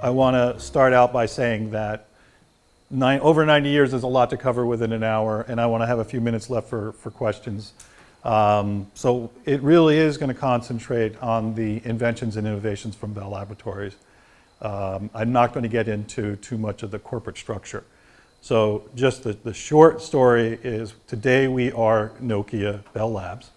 I want to start out by saying that over 90 years is a lot to cover within an hour, and I want to have a few minutes left for questions. So it really is going to concentrate on the inventions and innovations from Bell Laboratories. I'm not going to get into too much of the corporate structure. So just the short story is today we are Nokia Bell Labs.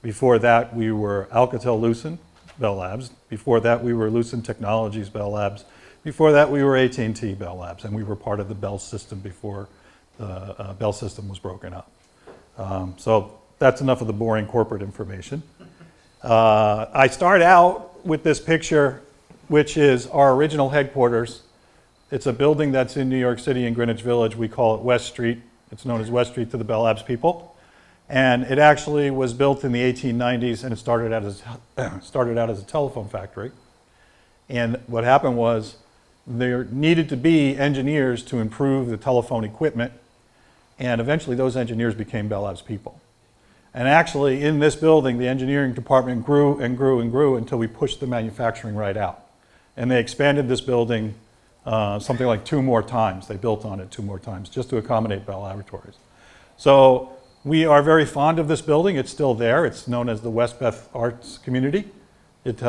Before that we were Alcatel-Lucent Bell Labs. Before that we were Lucent Technologies Bell Labs. Before that we were AT&T Bell Labs, and we were part of the Bell system before the Bell system was broken up. So that's enough of the boring corporate information. I start out with this picture, which is our original headquarters. It's a building that's in New York City in Greenwich Village. We call it West Street. It's known as West Street to the Bell Labs people. And it actually was built in the 1890s, and it started out as a telephone factory. And what happened was there needed to be engineers to improve the telephone equipment, and eventually those engineers became Bell Labs people. And actually in this building, the engineering department grew and grew and grew until we pushed the manufacturing right out. And they expanded this building something like 2 more times. They built on it 2 more times just to accommodate Bell Laboratories. So we are very fond of this building. It's still there. It's known as the Westbeth Arts Community. It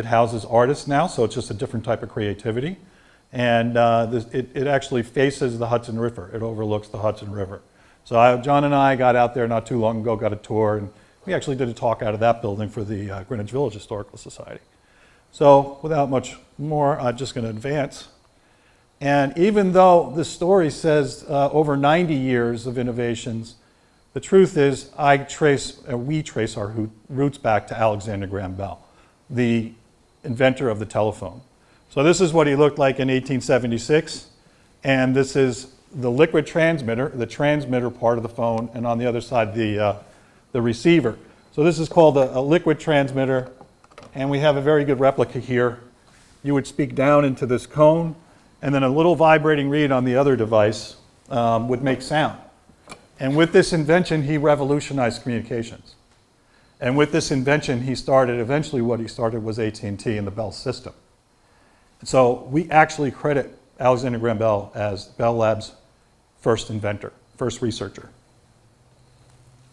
houses artists now, so it's just a different type of creativity. And it actually faces the Hudson River. It overlooks the Hudson River. So John and I got out there not too long ago, got a tour, and we actually did a talk out of that building for the Greenwich Village Historical Society. So without much more, I'm just going to advance. And even though this story says over 90 years of innovations, the truth is we trace our roots back to Alexander Graham Bell, the inventor of the telephone. So this is what he looked like in 1876, and this is the liquid transmitter, the transmitter part of the phone, and on the other side the receiver. So this is called a liquid transmitter, and we have a very good replica here. You would speak down into this cone, and then a little vibrating reed on the other device would make sound. And with this invention, he revolutionized communications. And with this invention, eventually what he started was AT&T and the Bell system. So we actually credit Alexander Graham Bell as Bell Labs' first inventor, first researcher.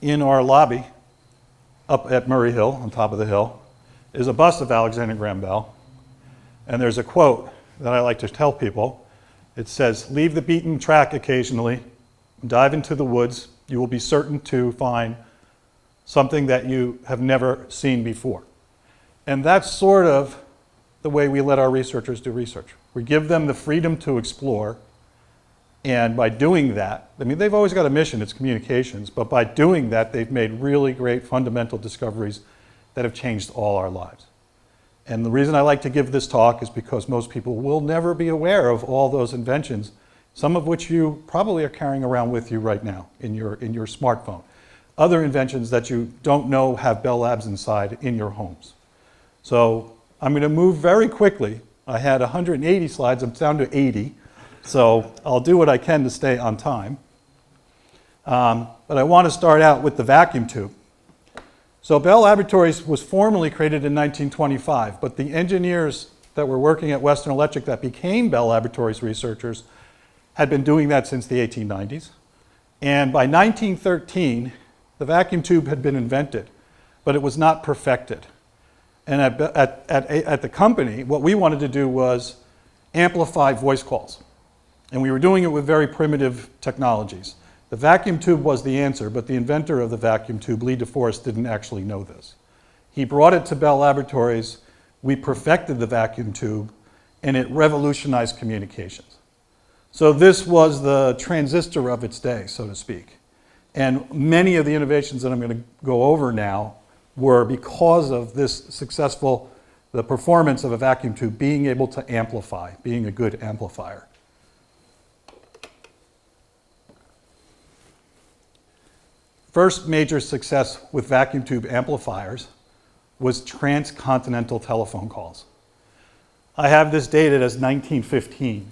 In our lobby, up at Murray Hill, on top of the hill, is a bust of Alexander Graham Bell. And there's a quote that I like to tell people. It says, "Leave the beaten track occasionally, dive into the woods, you will be certain to find something that you have never seen before." And that's sort of the way we let our researchers do research. We give them the freedom to explore, and by doing that, I mean, they've always got a mission, it's communications, but by doing that, they've made really great fundamental discoveries that have changed all our lives. And the reason I like to give this talk is because most people will never be aware of all those inventions, some of which you probably are carrying around with you right now in your smartphone. Other inventions that you don't know have Bell Labs inside in your homes. So I'm going to move very quickly. I had 180 slides, I'm down to 80. So I'll do what I can to stay on time. But I want to start out with the vacuum tube. So Bell Laboratories was formally created in 1925, but the engineers that were working at Western Electric that became Bell Laboratories researchers had been doing that since the 1890s. And by 1913, the vacuum tube had been invented, but it was not perfected. And at the company, what we wanted to do was amplify voice calls. And we were doing it with very primitive technologies. The vacuum tube was the answer, but the inventor of the vacuum tube, Lee DeForest, didn't actually know this. He brought it to Bell Laboratories, we perfected the vacuum tube, and it revolutionized communications. So this was the transistor of its day, so to speak. And many of the innovations that I'm going to go over now were because of this the performance of a vacuum tube being able to amplify, being a good amplifier. First major success with vacuum tube amplifiers was transcontinental telephone calls. I have this dated as 1915.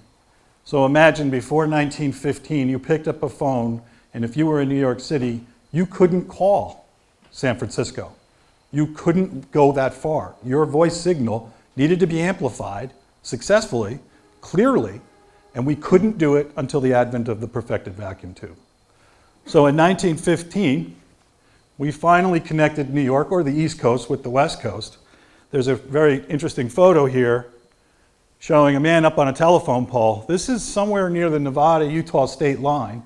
So imagine before 1915, you picked up a phone, and if you were in New York City, you couldn't call San Francisco. You couldn't go that far. Your voice signal needed to be amplified successfully clearly, and we couldn't do it until the advent of the perfected vacuum tube. So in 1915, we finally connected New York, or the East Coast, with the West Coast. There's a very interesting photo here showing a man up on a telephone pole. This is somewhere near the Nevada-Utah state line.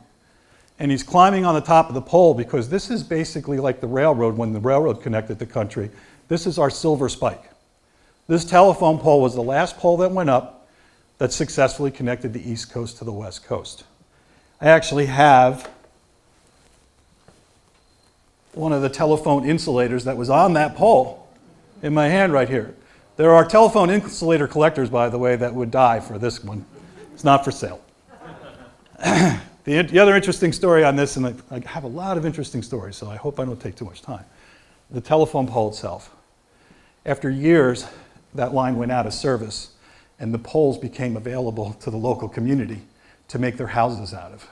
And he's climbing on the top of the pole because this is basically like the railroad when the railroad connected the country. This is our silver spike. This telephone pole was the last pole that went up that successfully connected the East Coast to the West Coast. I actually have one of the telephone insulators that was on that pole in my hand right here. There are telephone insulator collectors, by the way, that would die for this one. It's not for sale. The other interesting story on this, and I have a lot of interesting stories, so I hope I don't take too much time. The telephone pole itself. After years, that line went out of service, and the poles became available to the local community to make their houses out of.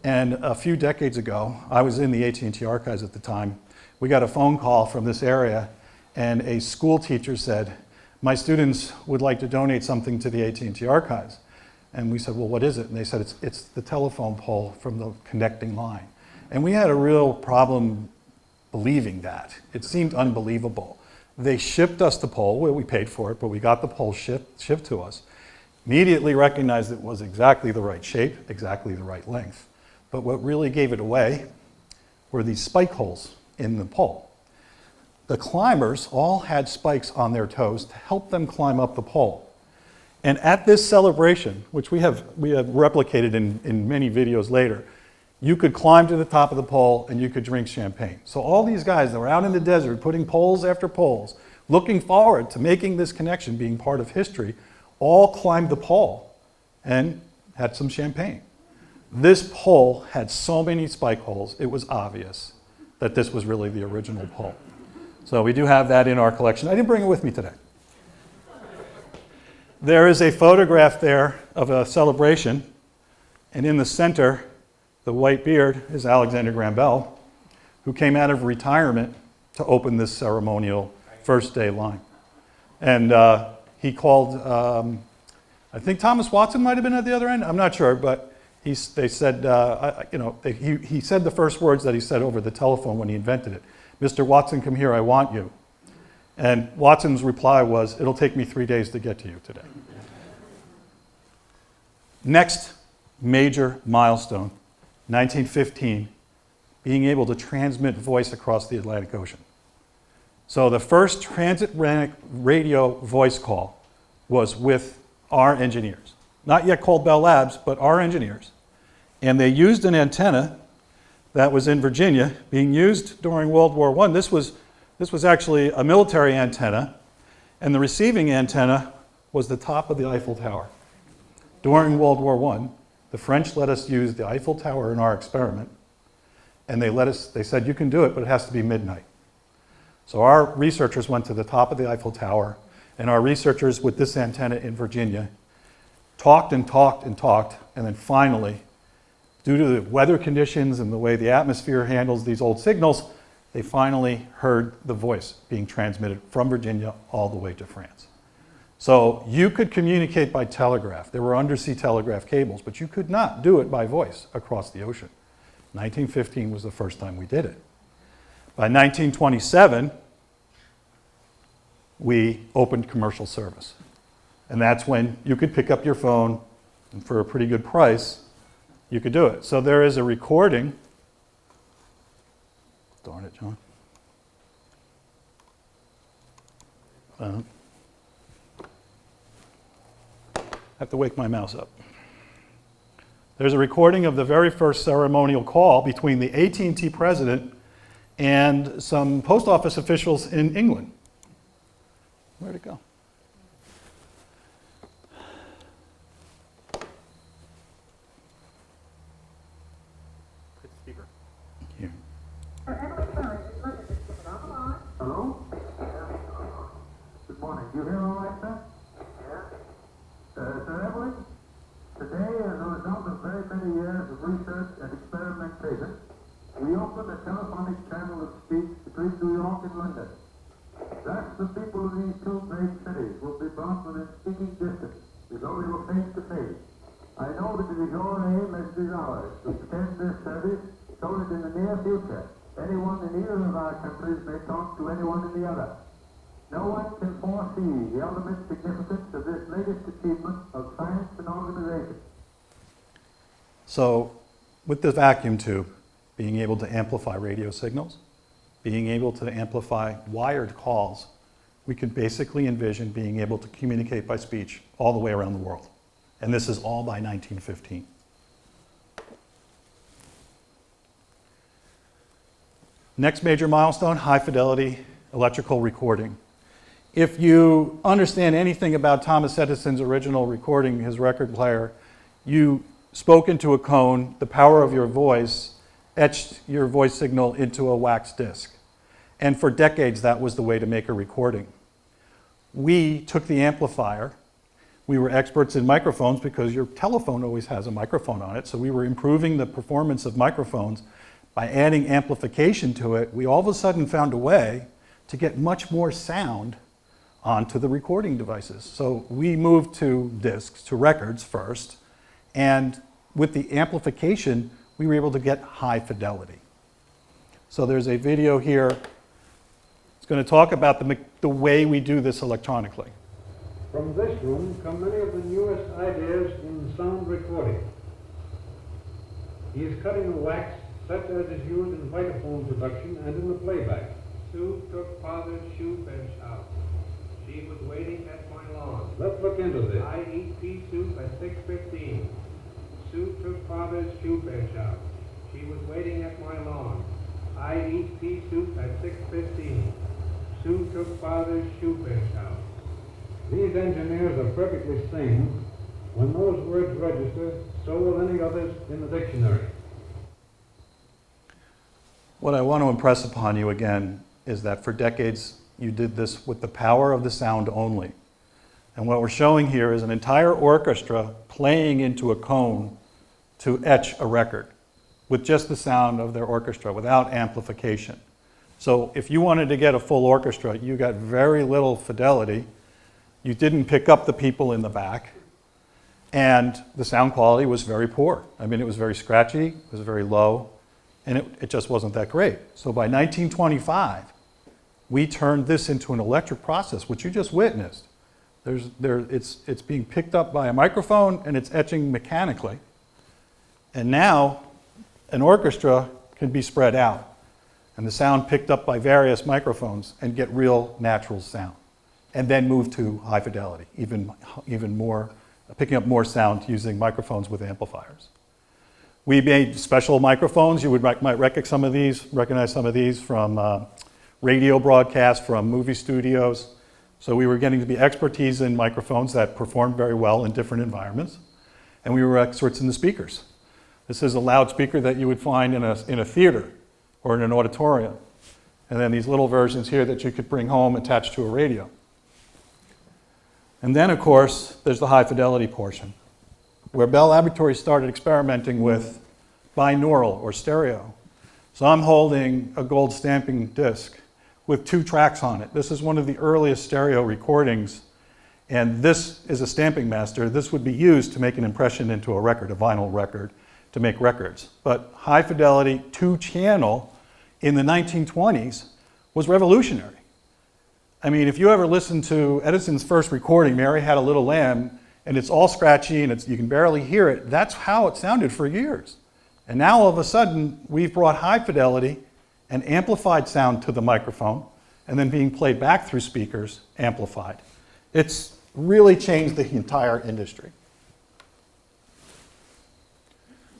And a few decades ago, I was in the AT&T archives at the time, we got a phone call from this area, and a school teacher said, my students would like to donate something to the AT&T archives. And we said, well, what is it? And they said, it's the telephone pole from the connecting line. And we had a real problem believing that. It seemed unbelievable. They shipped us the pole, well, we paid for it, but we got the pole shipped to us. Immediately recognized it was exactly the right shape, exactly the right length. But what really gave it away were these spike holes in the pole. The climbers all had spikes on their toes to help them climb up the pole. And at this celebration, which we have replicated in many videos later, you could climb to the top of the pole and you could drink champagne. So all these guys that were out in the desert putting poles after poles, looking forward to making this connection being part of history, all climbed the pole and had some champagne. This pole had so many spike holes, it was obvious that this was really the original pole. So we do have that in our collection. I didn't bring it with me today. There is a photograph there of a celebration, and in the center, the white beard is Alexander Graham Bell, who came out of retirement to open this ceremonial first day line. And he called, I think Thomas Watson might have been at the other end, I'm not sure, but they said, he said the first words that he said over the telephone when he invented it. Mr. Watson, come here, I want you. And Watson's reply was, it'll take me 3 days to get to you today. Next major milestone, 1915, being able to transmit voice across the Atlantic Ocean. So the first transatlantic radio voice call was with our engineers. Not yet called Bell Labs, but our engineers. And they used an antenna that was in Virginia, being used during World War I. This was actually a military antenna, and the receiving antenna was the top of the Eiffel Tower. During World War I, the French let us use the Eiffel Tower in our experiment, and they said, you can do it, but it has to be midnight. So our researchers went to the top of the Eiffel Tower, and our researchers with this antenna in Virginia talked and talked and talked, and then finally, due to the weather conditions and the way the atmosphere handles these old signals, they finally heard the voice being transmitted from Virginia all the way to France. So you could communicate by telegraph. There were undersea telegraph cables, but you could not do it by voice across the ocean. 1915 was the first time we did it. By 1927, we opened commercial service. And that's when you could pick up your phone, and for a pretty good price, you could do it. So there is a recording. Darn it, John. I have to wake my mouse up. There's a recording of the very first ceremonial call between the AT&T president and some post office officials in England. Where'd it go? Here. Hello? Good morning. You hear all right, sir? Yeah. Sir Edward, today, as a result of very many years of research and experimentation, we opened a telephonic channel of speech between New York and London. Thus, the people of these two great cities will be brought within speaking distance, with only it his own aim as it is ours to extend this service so that in the near future, anyone in either of our countries may talk to anyone in the other. No one can foresee the ultimate significance of this latest achievement of science and organization. So, with the vacuum tube, being able to amplify radio signals, being able to amplify wired calls, we could basically envision being able to communicate by speech all the way around the world. And this is all by 1915. Next major milestone, high fidelity electrical recording. If you understand anything about Thomas Edison's original recording, his record player, you spoke into a cone, the power of your voice etched your voice signal into a wax disc. And for decades, that was the way to make a recording. We took the amplifier. We were experts in microphones because your telephone always has a microphone on it, so we were improving the performance of microphones. By adding amplification to it, we all of a sudden found a way to get much more sound onto the recording devices. So we moved to discs, to records first, and with the amplification, we were able to get high fidelity. So there's a video here. It's going to talk about the way we do this electronically. From this room come many of the newest ideas in sound recording. He is cutting a wax such as is used in vitaphone production and in the playback. Sue took father's shoe bench out. She was waiting at my lawn. Let's look into this. I eat pea soup at 6:15. Sue took father's shoe bench out. She was waiting at my lawn. I eat pea soup at 6:15. Sue took father's shoe bench out. These engineers are perfectly sane. When those words register, so will any others in the dictionary. What I want to impress upon you again is that for decades you did this with the power of the sound only. And what we're showing here is an entire orchestra playing into a cone to etch a record with just the sound of their orchestra without amplification. So if you wanted to get a full orchestra, you got very little fidelity. You didn't pick up the people in the back, and the sound quality was very poor. I mean, it was very scratchy, it was very low, and it just wasn't that great. So by 1925, we turned this into an electric process, which you just witnessed. It's being picked up by a microphone, and it's etching mechanically. And now, an orchestra can be spread out, and the sound picked up by various microphones and get real natural sound. And then move to high fidelity, even more, picking up more sound using microphones with amplifiers. We made special microphones. You might recognize some of these from radio broadcasts, from movie studios. So we were getting to be expertise in microphones that performed very well in different environments. And we were experts in the speakers. This is a loudspeaker that you would find in a theater or in an auditorium. And then these little versions here that you could bring home attached to a radio. And then, of course, there's the high fidelity portion, where Bell Laboratories started experimenting with binaural or stereo. So I'm holding a gold stamping disc with 2 tracks on it. This is one of the earliest stereo recordings, and this is a stamping master. This would be used to make an impression into a record, a vinyl record, to make records. But high fidelity 2-channel in the 1920s was revolutionary. I mean, if you ever listen to Edison's first recording, Mary Had a Little Lamb, and it's all scratchy and you can barely hear it, that's how it sounded for years. And now all of a sudden, we've brought high fidelity and amplified sound to the microphone, and then being played back through speakers, amplified. It's really changed the entire industry.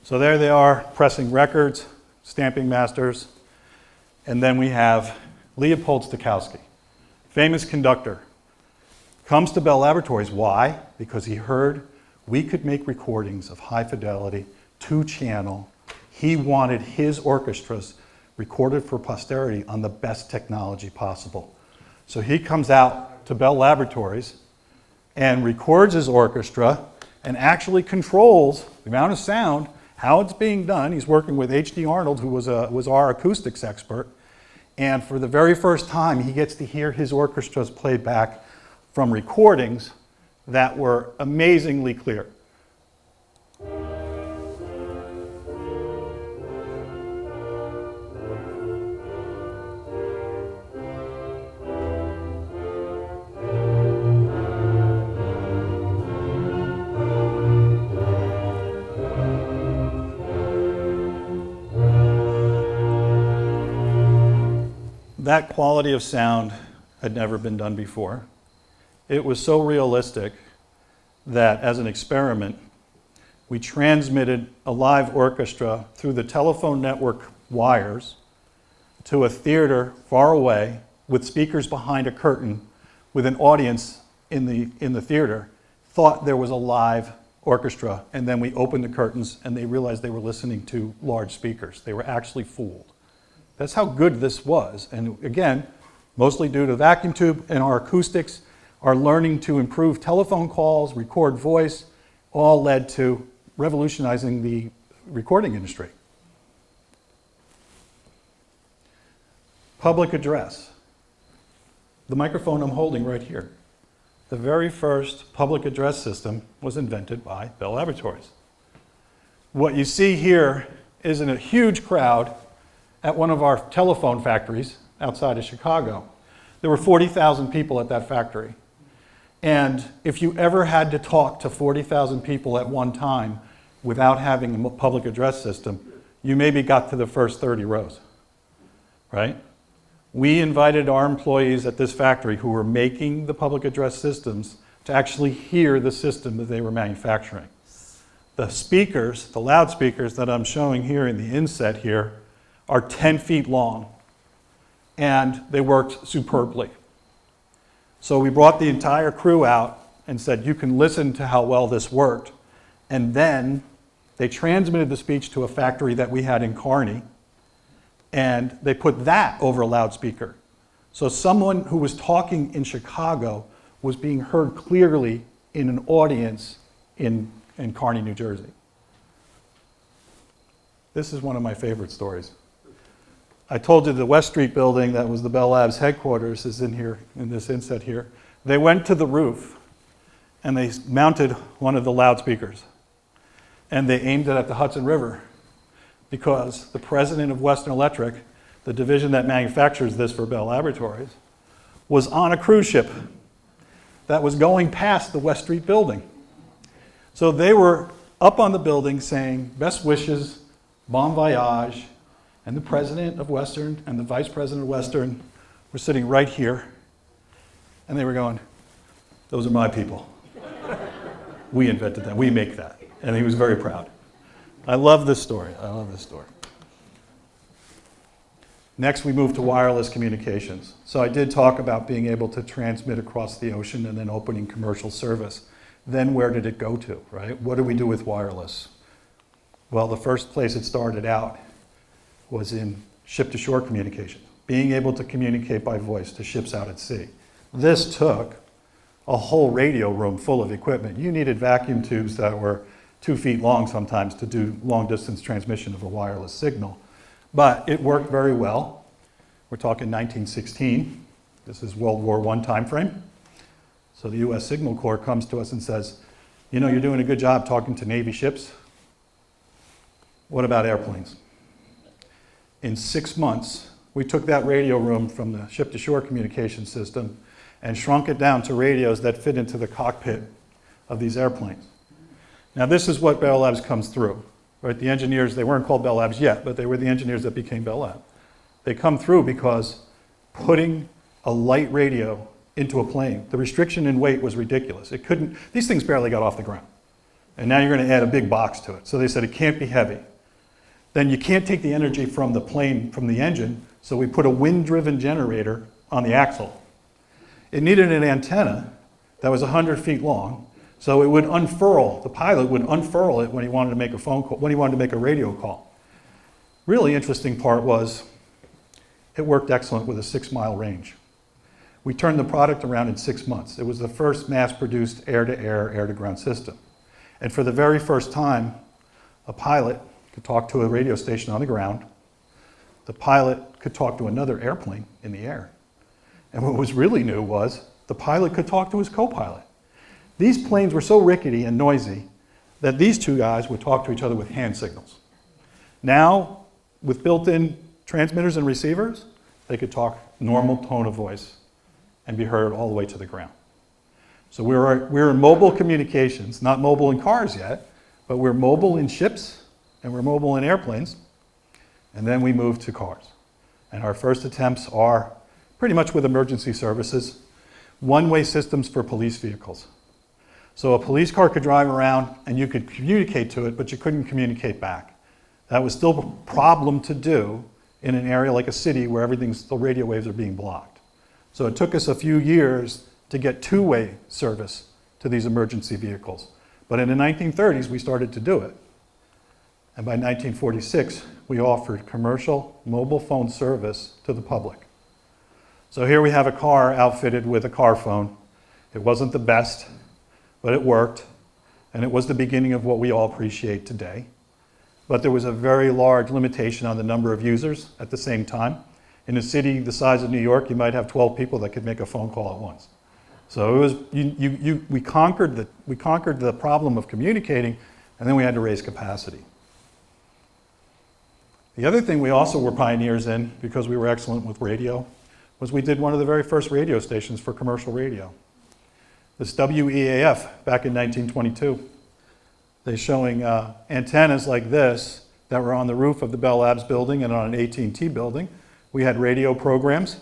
So there they are, pressing records, stamping masters, and then we have Leopold Stokowski. Famous conductor, comes to Bell Laboratories. Why? Because he heard we could make recordings of high fidelity, 2-channel. He wanted his orchestras recorded for posterity on the best technology possible. So he comes out to Bell Laboratories and records his orchestra and actually controls the amount of sound, how it's being done. He's working with H.D. Arnold, who was our acoustics expert. And for the very first time, he gets to hear his orchestras played back from recordings that were amazingly clear. that quality of sound had never been done before. It was so realistic that as an experiment, we transmitted a live orchestra through the telephone network wires to a theater far away with speakers behind a curtain with an audience in the theater, thought there was a live orchestra, and then we opened the curtains and they realized they were listening to large speakers. They were actually fooled. That's how good this was. And again, mostly due to vacuum tube and our acoustics, our learning to improve telephone calls, record voice, all led to revolutionizing the recording industry. Public address. The microphone I'm holding right here. The very first public address system was invented by Bell Laboratories. What you see here is in a huge crowd at one of our telephone factories outside of Chicago. There were 40,000 people at that factory. And if you ever had to talk to 40,000 people at one time without having a public address system, you maybe got to the first 30 rows, right? We invited our employees at this factory who were making the public address systems to actually hear the system that they were manufacturing. The speakers, the loudspeakers that I'm showing here in the inset here, are 10 feet long, and they worked superbly. So we brought the entire crew out and said, you can listen to how well this worked. And then they transmitted the speech to a factory that we had in Kearney, and they put that over a loudspeaker. So someone who was talking in Chicago was being heard clearly in an audience in Kearney, New Jersey. This is one of my favorite stories. I told you the West Street building that was the Bell Labs headquarters is in here, in this inset here. They went to the roof and they mounted one of the loudspeakers and they aimed it at the Hudson River because the president of Western Electric, the division that manufactures this for Bell Laboratories, was on a cruise ship that was going past the West Street building. So they were up on the building saying, best wishes, bon voyage, and the president of Western and the vice president of Western were sitting right here, and they were going, those are my people. We invented that, we make that. And he was very proud. I love this story, I love this story. Next, we move to wireless communications. So I did talk about being able to transmit across the ocean and then opening commercial service. Then where did it go to, right? What do we do with wireless? Well, the first place it started out was in ship-to-shore communication, being able to communicate by voice to ships out at sea. This took a whole radio room full of equipment. You needed vacuum tubes that were 2 feet long sometimes to do long-distance transmission of a wireless signal. But it worked very well. We're talking 1916. This is World War I time frame. So the US Signal Corps comes to us and says, you know, you're doing a good job talking to Navy ships. What about airplanes? In 6 months, we took that radio room from the ship-to-shore communication system and shrunk it down to radios that fit into the cockpit of these airplanes. Now this is what Bell Labs comes through, right? The engineers, they weren't called Bell Labs yet, but they were the engineers that became Bell Labs. They come through because putting a light radio into a plane, the restriction in weight was ridiculous. It couldn't, these things barely got off the ground. And now you're going to add a big box to it. So they said it can't be heavy. Then you can't take the energy from the plane, from the engine, so we put a wind-driven generator on the axle. It needed an antenna that was 100 feet long, so it would unfurl, the pilot would unfurl it when he wanted to make a phone call, when he wanted to make a radio call. Really interesting part was, it worked excellent with a 6-mile range. We turned the product around in 6 months. It was the first mass-produced air-to-air, air-to-ground system. And for the very first time, a pilot could talk to a radio station on the ground. The pilot could talk to another airplane in the air. And what was really new was the pilot could talk to his co-pilot. These planes were so rickety and noisy that these two guys would talk to each other with hand signals. Now, with built-in transmitters and receivers, they could talk normal tone of voice and be heard all the way to the ground. So we're in mobile communications, not mobile in cars yet, but we're mobile in ships and we're mobile in airplanes, and then we move to cars. And our first attempts are pretty much with emergency services, one-way systems for police vehicles. So a police car could drive around and you could communicate to it, but you couldn't communicate back. That was still a problem to do in an area like a city where the radio waves are being blocked. So it took us a few years to get two-way service to these emergency vehicles. But in the 1930s, we started to do it. And by 1946, we offered commercial mobile phone service to the public. So here we have a car outfitted with a car phone. It wasn't the best, but it worked. And it was the beginning of what we all appreciate today. But there was a very large limitation on the number of users at the same time. In a city the size of New York, you might have 12 people that could make a phone call at once. So it was, we conquered the problem of communicating, and then we had to raise capacity. The other thing we also were pioneers in, because we were excellent with radio, was we did one of the very first radio stations for commercial radio. This WEAF back in 1922. They're showing antennas like this that were on the roof of the Bell Labs building and on an AT&T building. We had radio programs.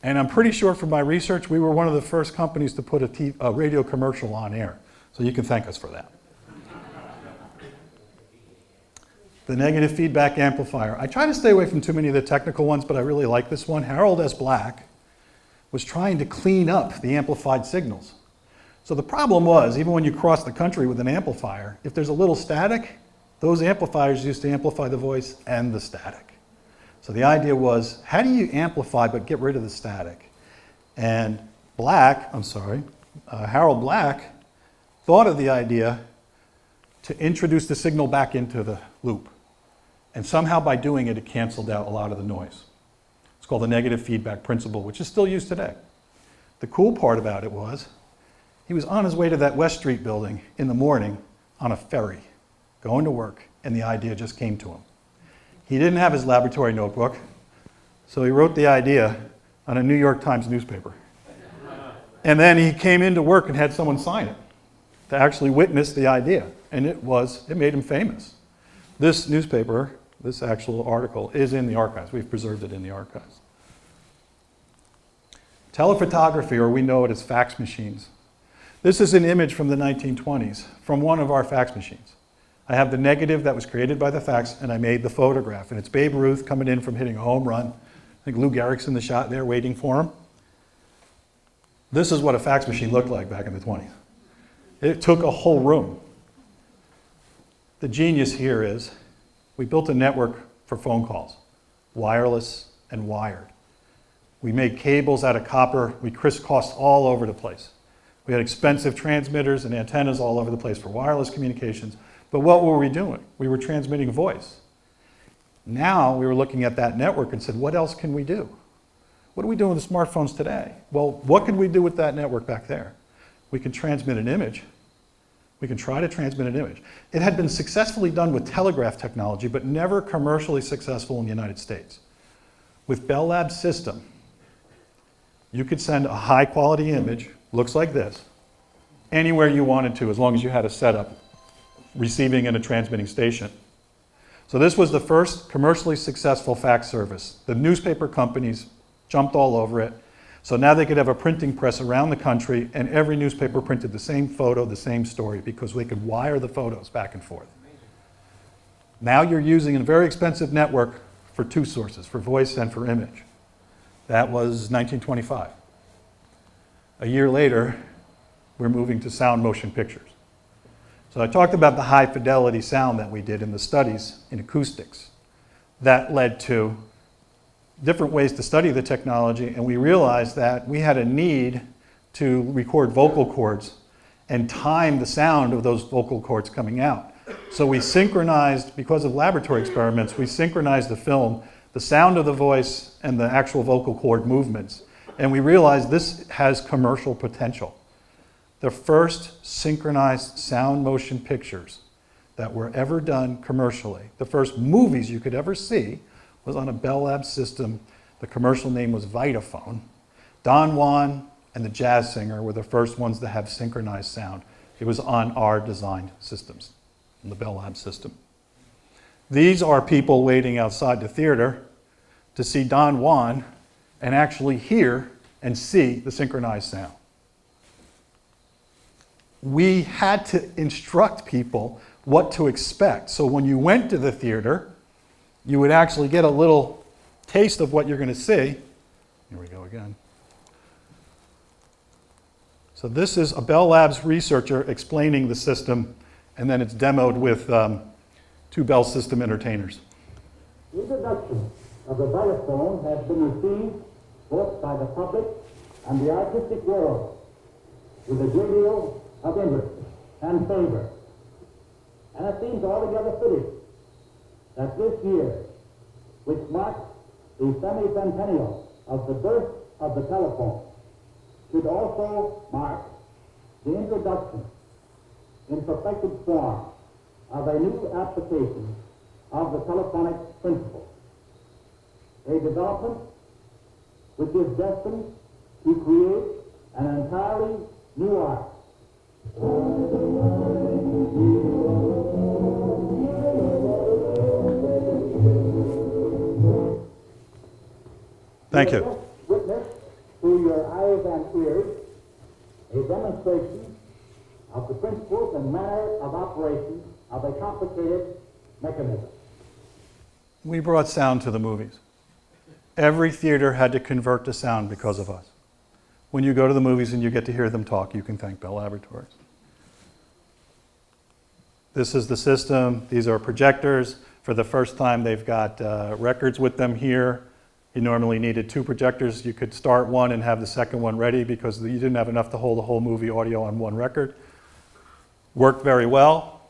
And I'm pretty sure from my research, we were one of the first companies to put a radio commercial on air. So you can thank us for that. The negative feedback amplifier. I try to stay away from too many of the technical ones, but I really like this one. Harold S. Black was trying to clean up the amplified signals. So the problem was, even when you cross the country with an amplifier, if there's a little static, those amplifiers used to amplify the voice and the static. So the idea was, how do you amplify but get rid of the static? And Harold Black thought of the idea to introduce the signal back into the loop. And somehow by doing it, it canceled out a lot of the noise. It's called the negative feedback principle, which is still used today. The cool part about it was, he was on his way to that West Street building in the morning on a ferry, going to work, and the idea just came to him. He didn't have his laboratory notebook, so he wrote the idea on a New York Times newspaper. And then he came into work and had someone sign it to actually witness the idea, and it made him famous. This newspaper, this actual article, is in the archives. We've preserved it in the archives. Telephotography, or we know it as fax machines. This is an image from the 1920s from one of our fax machines. I have the negative that was created by the fax, and I made the photograph. And it's Babe Ruth coming in from hitting a home run. I think Lou Gehrig's in the shot there waiting for him. This is what a fax machine looked like back in the 20s. It took a whole room. The genius here is we built a network for phone calls, wireless and wired. We made cables out of copper. We crisscrossed all over the place. We had expensive transmitters and antennas all over the place for wireless communications. But what were we doing? We were transmitting voice. Now we were looking at that network and said, what else can we do? What are we doing with the smartphones today? Well, what could we do with that network back there? We could transmit an image. We can try to transmit an image. It had been successfully done with telegraph technology, but never commercially successful in the United States. With Bell Labs system, you could send a high quality image, looks like this, anywhere you wanted to, as long as you had a setup, receiving and a transmitting station. So this was the first commercially successful fax service. The newspaper companies jumped all over it. So now they could have a printing press around the country, and every newspaper printed the same photo, the same story, because they could wire the photos back and forth. Now you're using a very expensive network for two sources, for voice and for image. That was 1925. A year later, we're moving to sound motion pictures. So I talked about the high fidelity sound that we did in the studies in acoustics. That led to different ways to study the technology, and we realized that we had a need to record vocal cords and time the sound of those vocal cords coming out. So we synchronized, because of laboratory experiments, we synchronized the film, the sound of the voice and the actual vocal cord movements. And we realized this has commercial potential. The first synchronized sound motion pictures that were ever done commercially, the first movies you could ever see, was on a Bell Labs system. The commercial name was Vitaphone. Don Juan and the Jazz Singer were the first ones to have synchronized sound. It was on our designed systems, on the Bell Labs system. These are people waiting outside the theater to see Don Juan and actually hear and see the synchronized sound. We had to instruct people what to expect. So when you went to the theater, you would actually get a little taste of what you're going to see. Here we go again. So this is a Bell Labs researcher explaining the system, and then it's demoed with two Bell system entertainers. The introduction of the xylophone has been received both by the public and the artistic world with a great deal of interest and favor. And it seems altogether fitting that this year, which marks the semi-centennial of the birth of the telephone, should also mark the introduction in perfected form of a new application of the telephonic principle, a development which is destined to create an entirely new art. Thank you. Witness through your eyes and ears a demonstration of the principles and manner of operation of a complicated mechanism. We brought sound to the movies. Every theater had to convert to sound because of us. When you go to the movies and you get to hear them talk, you can thank Bell Laboratories. This is the system. These are projectors. For the first time, they've got records with them here. You normally needed two projectors. You could start one and have the second one ready because you didn't have enough to hold the whole movie audio on one record. Worked very well.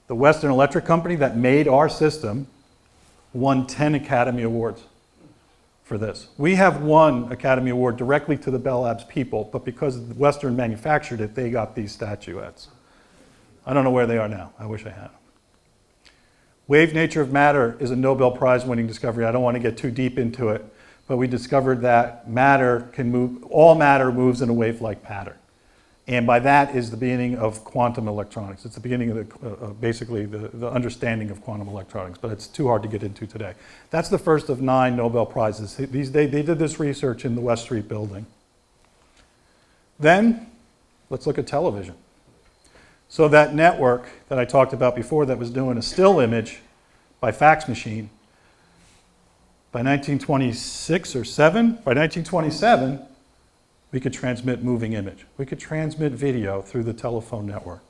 The Western Electric Company that made our system won 10 Academy Awards for this. We have won Academy Award directly to the Bell Labs people, but because Western manufactured it, they got these statuettes. I don't know where they are now. I wish I had them. Wave nature of matter is a Nobel Prize winning discovery. I don't want to get too deep into it, but we discovered that matter can move, all matter moves in a wave-like pattern. And by that is the beginning of quantum electronics. It's the beginning of basically the understanding of quantum electronics, but it's too hard to get into today. That's the first of 9 Nobel Prizes. They did this research in the West Street building. Then, let's look at television. So that network that I talked about before that was doing a still image by fax machine, by 1926 or 7, by 1927, we could transmit moving image. We could transmit video through the telephone network.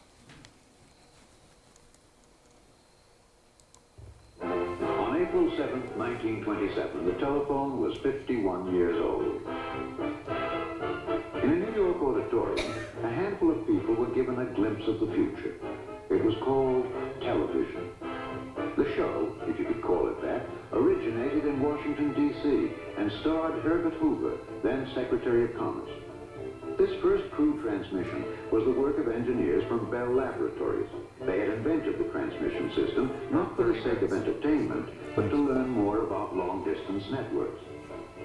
On April 7, 1927, the telephone was 51 years old. In a New York auditorium, a handful of people were given a glimpse of the future. It was called television. The show, if you could call it that, originated in Washington, D.C. and starred Herbert Hoover, then Secretary of Commerce. This first crude transmission was the work of engineers from Bell Laboratories. They had invented the transmission system not for the sake of entertainment, but to learn more about long-distance networks.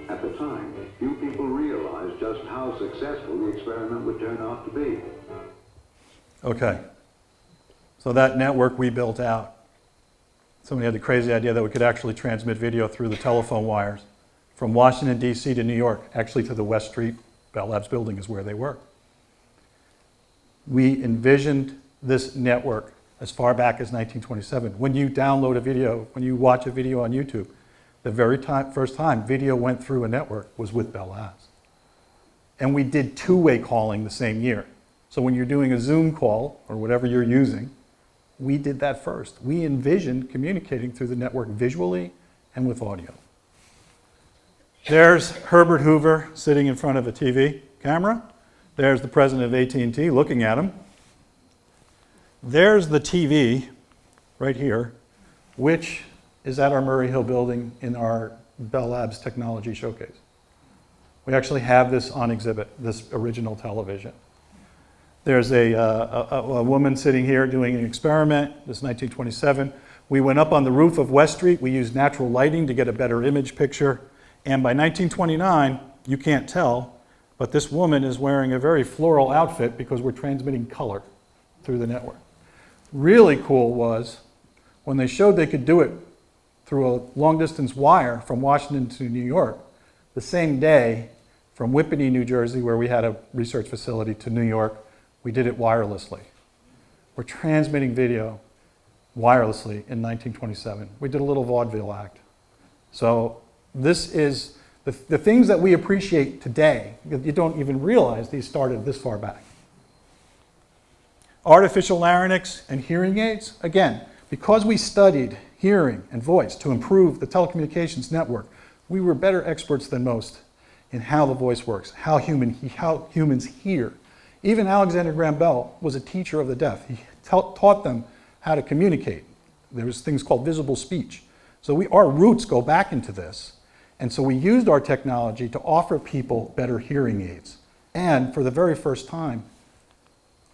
At the time, few people realized just how successful the experiment would turn out to be. Okay, so that network we built out. Somebody had the crazy idea that we could actually transmit video through the telephone wires from Washington, D.C. to New York, actually to the West Street Bell Labs building is where they were. We envisioned this network as far back as 1927. When you download a video, when you watch a video on YouTube, the very first time video went through a network was with Bell Labs. And we did two-way calling the same year. So when you're doing a Zoom call or whatever you're using, we did that first. We envisioned communicating through the network visually and with audio. There's Herbert Hoover sitting in front of a TV camera. There's the president of AT&T looking at him. There's the TV right here, which is at our Murray Hill building in our Bell Labs technology showcase. We actually have this on exhibit, this original television. There's a woman sitting here doing an experiment. This is 1927. We went up on the roof of West Street. We used natural lighting to get a better image picture. And by 1929, you can't tell, but this woman is wearing a very floral outfit because we're transmitting color through the network. Really cool was when they showed they could do it through a long-distance wire from Washington to New York, the same day from Whippany, New Jersey, where we had a research facility, to New York. We did it wirelessly. We're transmitting video wirelessly in 1927. We did a little vaudeville act. So this is the things that we appreciate today. You don't even realize these started this far back. Artificial larynx and hearing aids. Again, because we studied hearing and voice to improve the telecommunications network, we were better experts than most in how the voice works, how humans hear. Even Alexander Graham Bell was a teacher of the deaf. He taught them how to communicate. There was things called visible speech. So our roots go back into this. And so we used our technology to offer people better hearing aids. And for the very first time,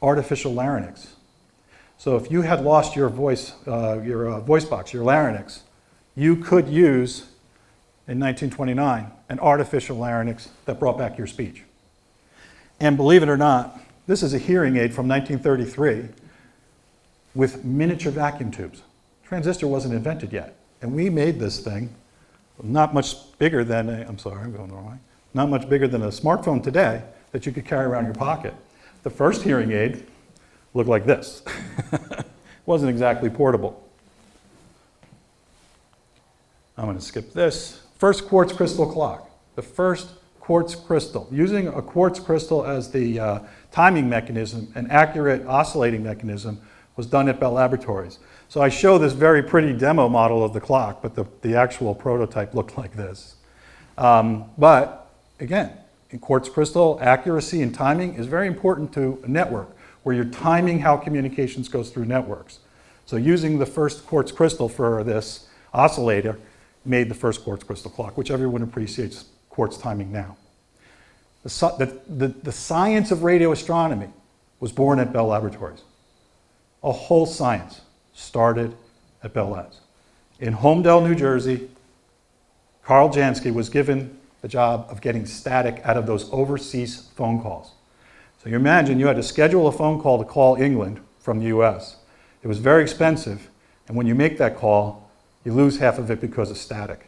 artificial larynx. So if you had lost your voice box, your larynx, you could use, in 1929, an artificial larynx that brought back your speech. And believe it or not, this is a hearing aid from 1933 with miniature vacuum tubes. Transistor wasn't invented yet. And we made this thing not much bigger than I'm going the wrong way. Not much bigger than a smartphone today that you could carry around your pocket. The first hearing aid looked like this. Wasn't exactly portable. I'm going to skip this. First quartz crystal clock. The first quartz crystal. Using a quartz crystal as the timing mechanism, an accurate oscillating mechanism, was done at Bell Laboratories. So I show this very pretty demo model of the clock, but the actual prototype looked like this. But again, in quartz crystal, accuracy and timing is very important to a network where you're timing how communications goes through networks. So using the first quartz crystal for this oscillator made the first quartz crystal clock, which everyone appreciates quartz timing now. The science of radio astronomy was born at Bell Laboratories. A whole science started at Bell Labs. In Holmdel, New Jersey, Carl Jansky was given the job of getting static out of those overseas phone calls. So you imagine you had to schedule a phone call to call England from the US. It was very expensive, and when you make that call, you lose half of it because of static.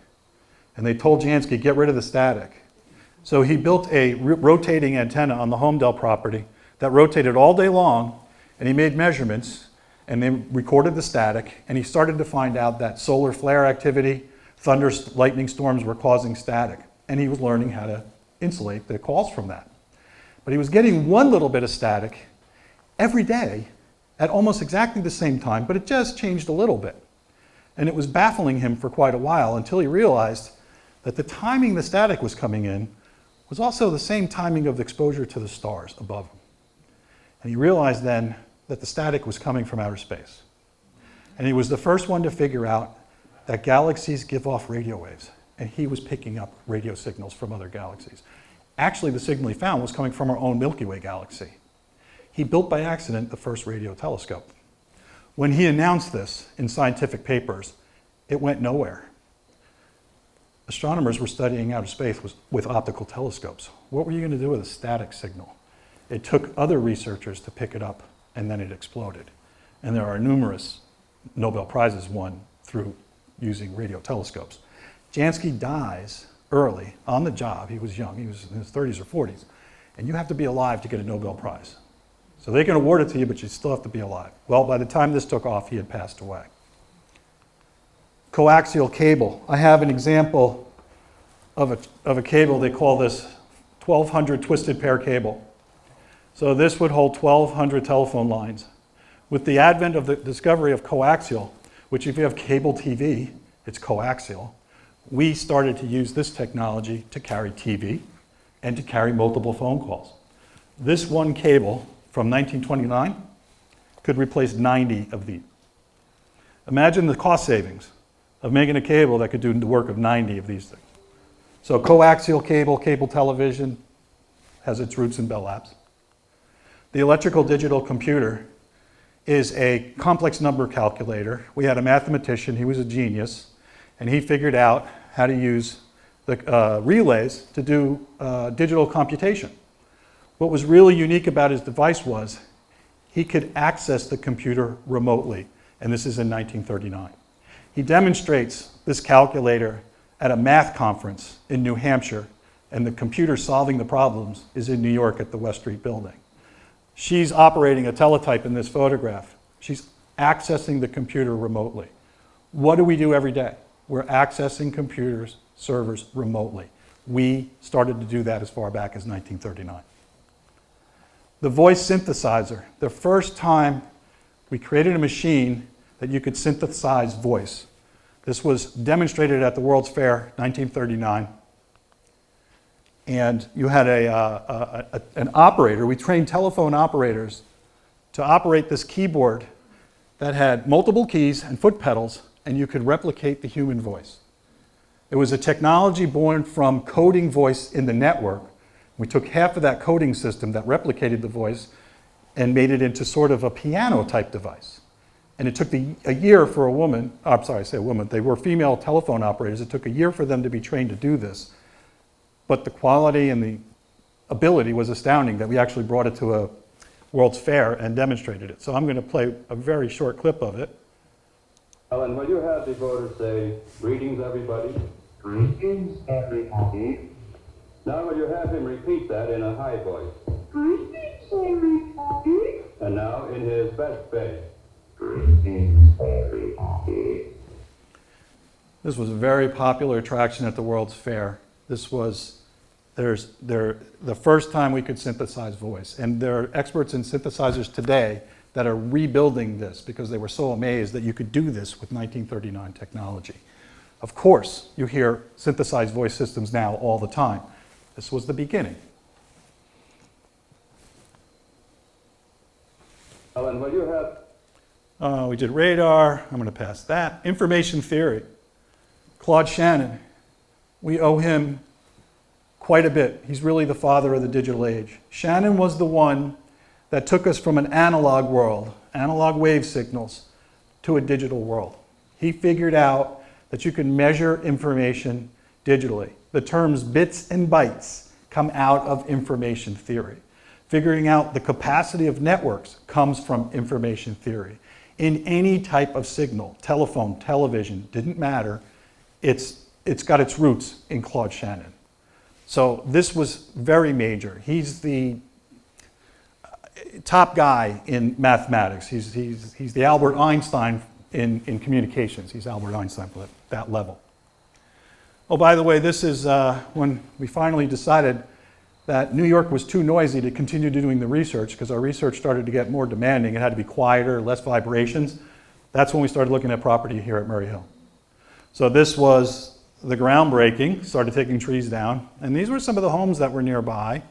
And they told Jansky, get rid of the static. So he built a rotating antenna on the Holmdel property that rotated all day long, and he made measurements, and they recorded the static, and he started to find out that solar flare activity, thunder, lightning storms were causing static, and he was learning how to insulate the calls from that. But he was getting one little bit of static every day at almost exactly the same time, but it just changed a little bit. And it was baffling him for quite a while until he realized that the timing the static was coming in was also the same timing of exposure to the stars above him. And he realized then that the static was coming from outer space. And he was the first one to figure out that galaxies give off radio waves, and he was picking up radio signals from other galaxies. Actually, the signal he found was coming from our own Milky Way galaxy. He built by accident the first radio telescope. When he announced this in scientific papers, it went nowhere. Astronomers were studying outer space with optical telescopes. What were you going to do with a static signal? It took other researchers to pick it up, and then it exploded. And there are numerous Nobel Prizes won through using radio telescopes. Jansky dies early on the job. He was young. He was in his 30s or 40s. And you have to be alive to get a Nobel Prize. So they can award it to you, but you still have to be alive. Well, by the time this took off, he had passed away. Coaxial cable. I have an example of a cable. They call this 1200 twisted pair cable. So this would hold 1200 telephone lines. With the advent of the discovery of coaxial, which if you have cable TV, it's coaxial, we started to use this technology to carry TV and to carry multiple phone calls. This one cable from 1929 could replace 90 of these. Imagine the cost savings of making a cable that could do the work of 90 of these things. So coaxial cable, cable television, has its roots in Bell Labs. The electrical digital computer is a complex number calculator. We had a mathematician, he was a genius, and he figured out how to use the relays to do digital computation. What was really unique about his device was he could access the computer remotely, and this is in 1939. He demonstrates this calculator at a math conference in New Hampshire and the computer solving the problems is in New York at the West Street building. She's operating a teletype in this photograph. She's accessing the computer remotely. What do we do every day? We're accessing computers, servers remotely. We started to do that as far back as 1939. The voice synthesizer, the first time we created a machine that you could synthesize voice. This was demonstrated at the World's Fair, 1939. And you had an operator. We trained telephone operators to operate this keyboard that had multiple keys and foot pedals, and you could replicate the human voice. It was a technology born from coding voice in the network. We took half of that coding system that replicated the voice and made it into sort of a piano-type device. And it took a year for a woman, I'm sorry, I say a woman, they were female telephone operators. It took a year for them to be trained to do this. But the quality and the ability was astounding that we actually brought it to a World's Fair and demonstrated it. So I'm going to play a very short clip of it. Alan, will you have the voter say, "Greetings, everybody"? Greetings, everybody. Now will you have him repeat that in a high voice? Greetings, everybody. And now in his best bass. Greetings, everybody. This was a very popular attraction at the World's Fair. This was the first time we could synthesize voice. And there are experts in synthesizers today that are rebuilding this because they were so amazed that you could do this with 1939 technology. Of course, you hear synthesized voice systems now all the time. This was the beginning. Alan, will you have... We did radar. I'm going to pass that. Information theory. Claude Shannon. We owe him quite a bit. He's really the father of the digital age. Shannon was the one that took us from an analog world, analog wave signals, to a digital world. He figured out that you can measure information digitally. The terms bits and bytes come out of information theory. Figuring out the capacity of networks comes from information theory. In any type of signal, telephone, television, didn't matter, it's got its roots in Claude Shannon. So this was very major. He's the top guy in mathematics. He's the Albert Einstein in communications. He's Albert Einstein at that level. Oh, by the way, this is when we finally decided that New York was too noisy to continue doing the research because our research started to get more demanding. It had to be quieter, less vibrations. That's when we started looking at property here at Murray Hill. So this was the groundbreaking, started taking trees down. And these were some of the homes that were nearby.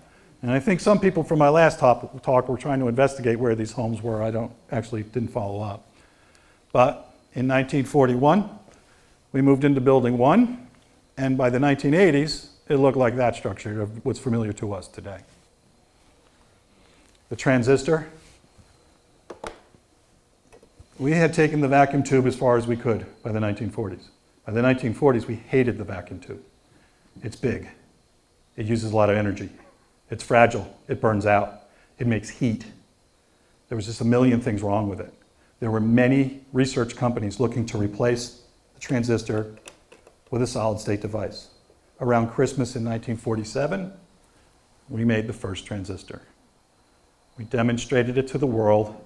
And I think some people from my last talk were trying to investigate where these homes were. I didn't follow up. But in 1941, we moved into building 1. And by the 1980s, it looked like that structure, what's familiar to us today. The transistor. We had taken the vacuum tube as far as we could by the 1940s. By the 1940s, we hated the vacuum tube. It's big. It uses a lot of energy. It's fragile. It burns out. It makes heat. There was just a million things wrong with it. There were many research companies looking to replace the transistor with a solid-state device. Around Christmas in 1947, we made the first transistor. We demonstrated it to the world,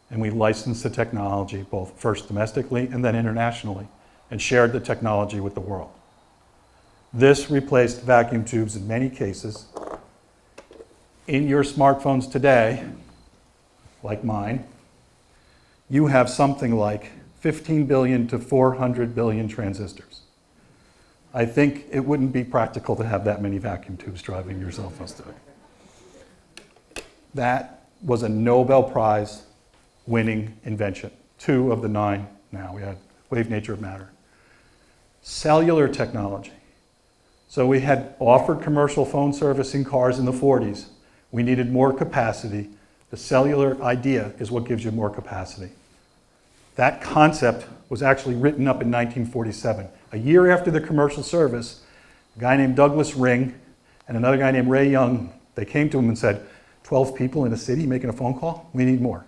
and we licensed the technology, both first domestically and then internationally, and shared the technology with the world. This replaced vacuum tubes in many cases. In your smartphones today, like mine, you have something like 15 billion to 400 billion transistors. I think it wouldn't be practical to have that many vacuum tubes driving your cell phones today. That was a Nobel Prize winning invention. 2 of the 9 now. We had wave nature of matter. Cellular technology. So we had offered commercial phone service in cars in the 40s. We needed more capacity. The cellular idea is what gives you more capacity. That concept was actually written up in 1947. A year after the commercial service, a guy named Douglas Ring and another guy named Ray Young, they came to him and said, 12 people in a city making a phone call? We need more.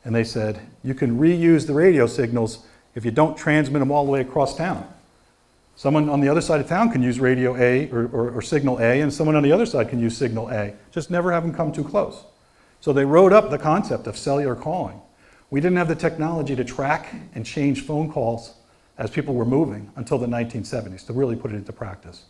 And they said, you can reuse the radio signals if you don't transmit them all the way across town. Someone on the other side of town can use radio A or signal A, and someone on the other side can use signal A. Just never have them come too close. So they wrote up the concept of cellular calling. We didn't have the technology to track and change phone calls as people were moving until the 1970s to really put it into practice.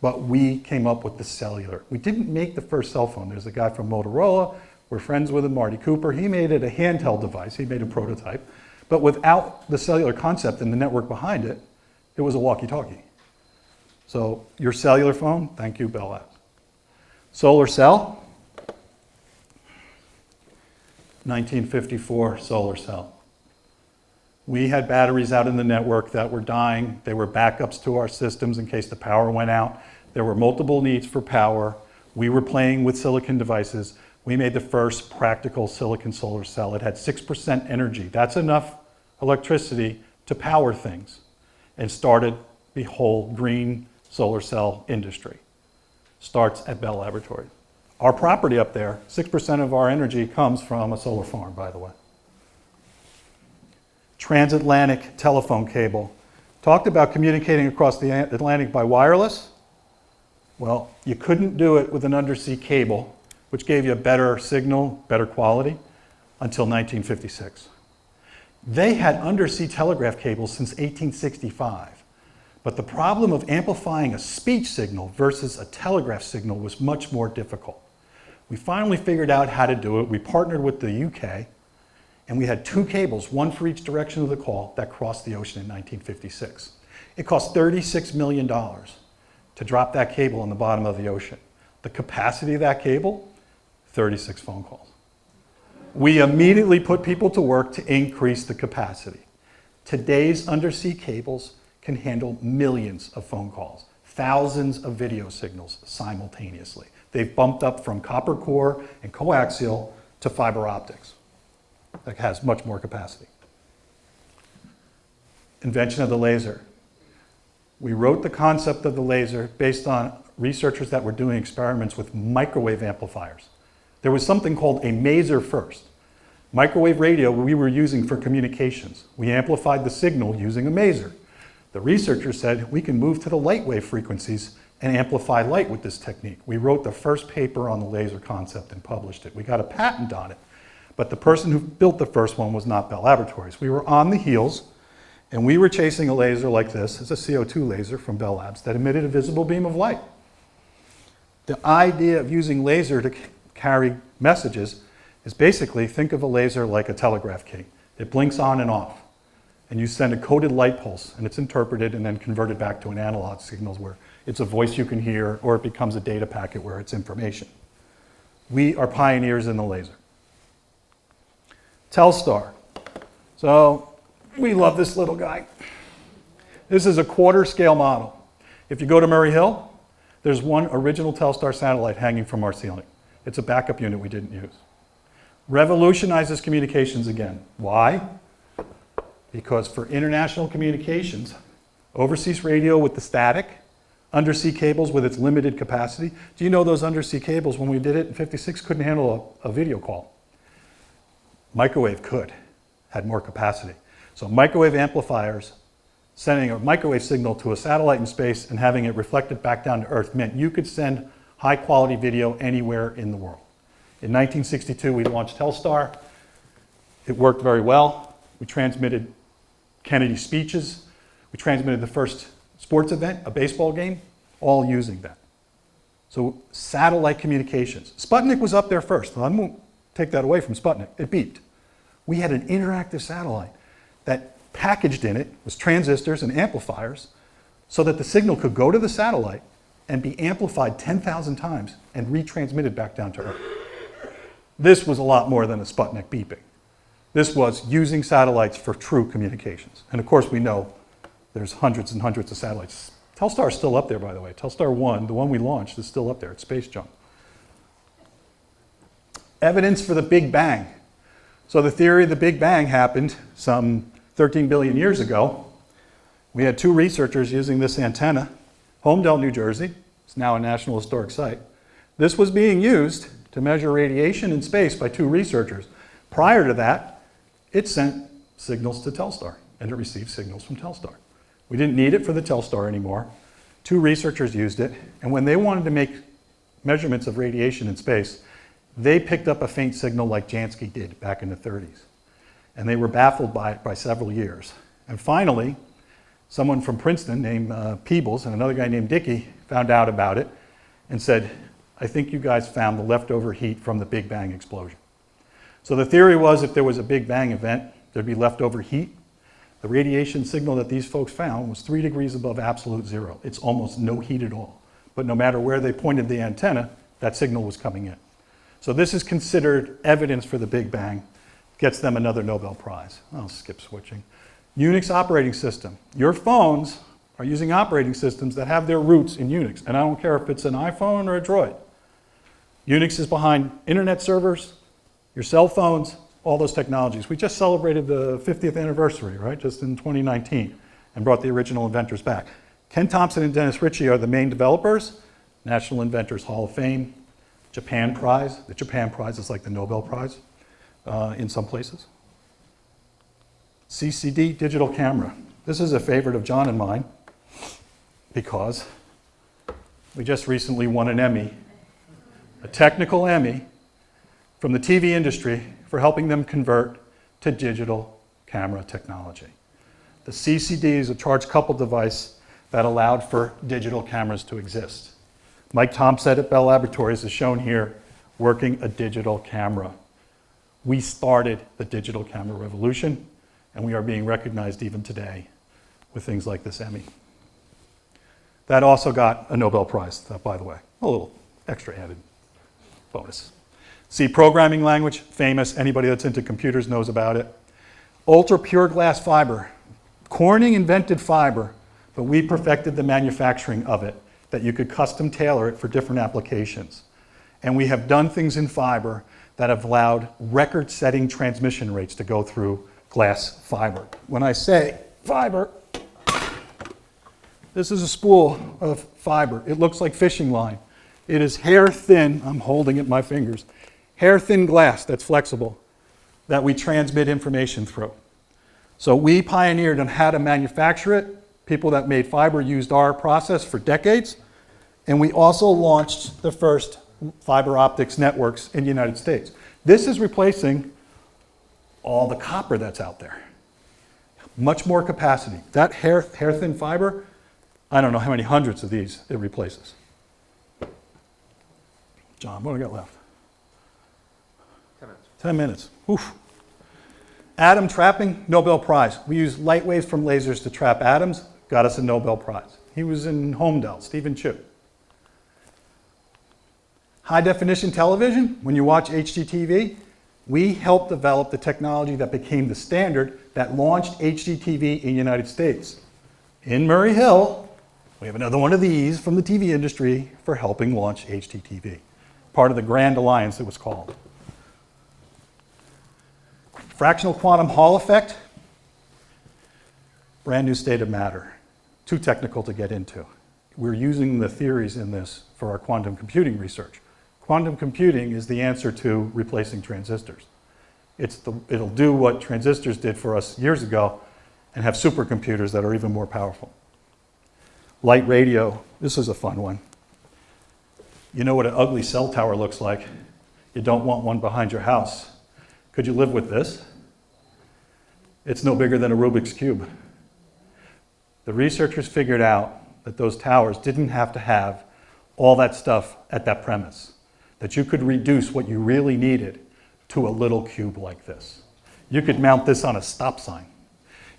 But we came up with the cellular. We didn't make the first cell phone. There's a guy from Motorola, we're friends with him, Marty Cooper. He made it a handheld device. He made a prototype. But without the cellular concept and the network behind it, it was a walkie-talkie. So your cellular phone, thank you, Bell Labs. Solar cell, 1954 solar cell. We had batteries out in the network that were dying. They were backups to our systems in case the power went out. There were multiple needs for power. We were playing with silicon devices. We made the first practical silicon solar cell. It had 6% energy. That's enough electricity to power things, and started the whole green solar cell industry. Starts at Bell Laboratories. Our property up there, 6% of our energy comes from a solar farm, by the way. Transatlantic telephone cable. Talked about communicating across the Atlantic by wireless. Well, you couldn't do it with an undersea cable, which gave you a better signal, better quality, until 1956. They had undersea telegraph cables since 1865. But the problem of amplifying a speech signal versus a telegraph signal was much more difficult. We finally figured out how to do it. We partnered with the UK, and we had 2 cables, one for each direction of the call, that crossed the ocean in 1956. It cost $36 million to drop that cable in the bottom of the ocean. The capacity of that cable, 36 phone calls. We immediately put people to work to increase the capacity. Today's undersea cables can handle millions of phone calls, thousands of video signals simultaneously. They've bumped up from copper core and coaxial to fiber optics. That has much more capacity. Invention of the laser. We wrote the concept of the laser based on researchers that were doing experiments with microwave amplifiers. There was something called a maser first. Microwave radio we were using for communications. We amplified the signal using a maser. The researchers said we can move to the light wave frequencies and amplify light with this technique. We wrote the first paper on the laser concept and published it. We got a patent on it, but the person who built the first one was not Bell Laboratories. We were on the heels, and we were chasing a laser like this. It's a CO2 laser from Bell Labs that emitted a visible beam of light. The idea of using laser to carry messages is basically, think of a laser like a telegraph key. It blinks on and off, and you send a coded light pulse, and it's interpreted and then converted back to an analog signal where it's a voice you can hear, or it becomes a data packet where it's information. We are pioneers in the laser. Telstar. So we love this little guy. This is a quarter scale model. If you go to Murray Hill, there's one original Telstar satellite hanging from our ceiling. It's a backup unit we didn't use. Revolutionizes communications again. Why? Because for international communications, overseas radio with the static, undersea cables with its limited capacity. Do you know those undersea cables, when we did it in '56, couldn't handle a video call? Microwave could, had more capacity. So microwave amplifiers, sending a microwave signal to a satellite in space and having it reflected back down to Earth meant you could send high quality video anywhere in the world. In 1962, we launched Telstar. It worked very well. We transmitted Kennedy speeches. We transmitted the first sports event, a baseball game, all using that. So satellite communications. Sputnik was up there first. I won't take that away from Sputnik. It beeped. We had an interactive satellite that packaged in it was transistors and amplifiers so that the signal could go to the satellite and be amplified 10,000 times and retransmitted back down to Earth. This was a lot more than a Sputnik beeping. This was using satellites for true communications. And of course we know there's hundreds and hundreds of satellites. Telstar is still up there, by the way. Telstar 1, the one we launched, is still up there. It's space junk. Evidence for the Big Bang. So the theory of the Big Bang happened some 13 billion years ago. We had 2 researchers using this antenna. Homedale, New Jersey. It's now a National Historic Site. This was being used to measure radiation in space by 2 researchers. Prior to that, it sent signals to Telstar, and it received signals from Telstar. We didn't need it for the Telstar anymore. 2 researchers used it, and when they wanted to make measurements of radiation in space, they picked up a faint signal like Jansky did back in the 30s. And they were baffled by it by several years. And finally, someone from Princeton named Peebles and another guy named Dickey found out about it and said, I think you guys found the leftover heat from the Big Bang explosion. So the theory was if there was a Big Bang event, there'd be leftover heat. The radiation signal that these folks found was 3 degrees above absolute zero. It's almost no heat at all. But no matter where they pointed the antenna, that signal was coming in. So this is considered evidence for the Big Bang. Gets them another Nobel Prize. I'll skip switching. Unix operating system. Your phones are using operating systems that have their roots in Unix. And I don't care if it's an iPhone or a Droid. Unix is behind internet servers, your cell phones, all those technologies. We just celebrated the 50th anniversary, right? Just in 2019, and brought the original inventors back. Ken Thompson and Dennis Ritchie are the main developers. National Inventors Hall of Fame, Japan Prize. The Japan Prize is like the Nobel Prize in some places. CCD digital camera. This is a favorite of John and mine because we just recently won an Emmy, a technical Emmy from the TV industry for helping them convert to digital camera technology. The CCD is a charge-coupled device that allowed for digital cameras to exist. Mike Thompson at Bell Laboratories is shown here working a digital camera. We started the digital camera revolution, and we are being recognized even today with things like this Emmy. That also got a Nobel Prize, by the way. A little extra added bonus. C programming language, famous. Anybody that's into computers knows about it. Ultra pure glass fiber. Corning invented fiber, but we perfected the manufacturing of it, that you could custom tailor it for different applications. And we have done things in fiber that have allowed record-setting transmission rates to go through glass fiber. When I say fiber, this is a spool of fiber. It looks like fishing line. It is hair-thin, I'm holding it in my fingers, hair-thin glass that's flexible that we transmit information through. So we pioneered on how to manufacture it. People that made fiber used our process for decades. And we also launched the first fiber optics networks in the United States. This is replacing all the copper that's out there. Much more capacity. That hair-thin fiber, I don't know how many hundreds of these it replaces. John, what do I got left? 10 minutes. 10 minutes. Oof. Atom trapping, Nobel Prize. We use light waves from lasers to trap atoms, got us a Nobel Prize. He was in Homedale, Stephen Chu. High definition television, when you watch HTTV, we helped develop the technology that became the standard that launched HTTV in the United States. In Murray Hill, we have another one of these from the TV industry for helping launch HTTV. Part of the Grand Alliance, it was called. Fractional quantum Hall effect, brand new state of matter. Too technical to get into. We're using the theories in this for our quantum computing research. Quantum computing is the answer to replacing transistors. It'll do what transistors did for us years ago and have supercomputers that are even more powerful. Light radio, this is a fun one. You know what an ugly cell tower looks like. You don't want one behind your house. Could you live with this? It's no bigger than a Rubik's Cube. The researchers figured out that those towers didn't have to have all that stuff at that premise, that you could reduce what you really needed to a little cube like this. You could mount this on a stop sign.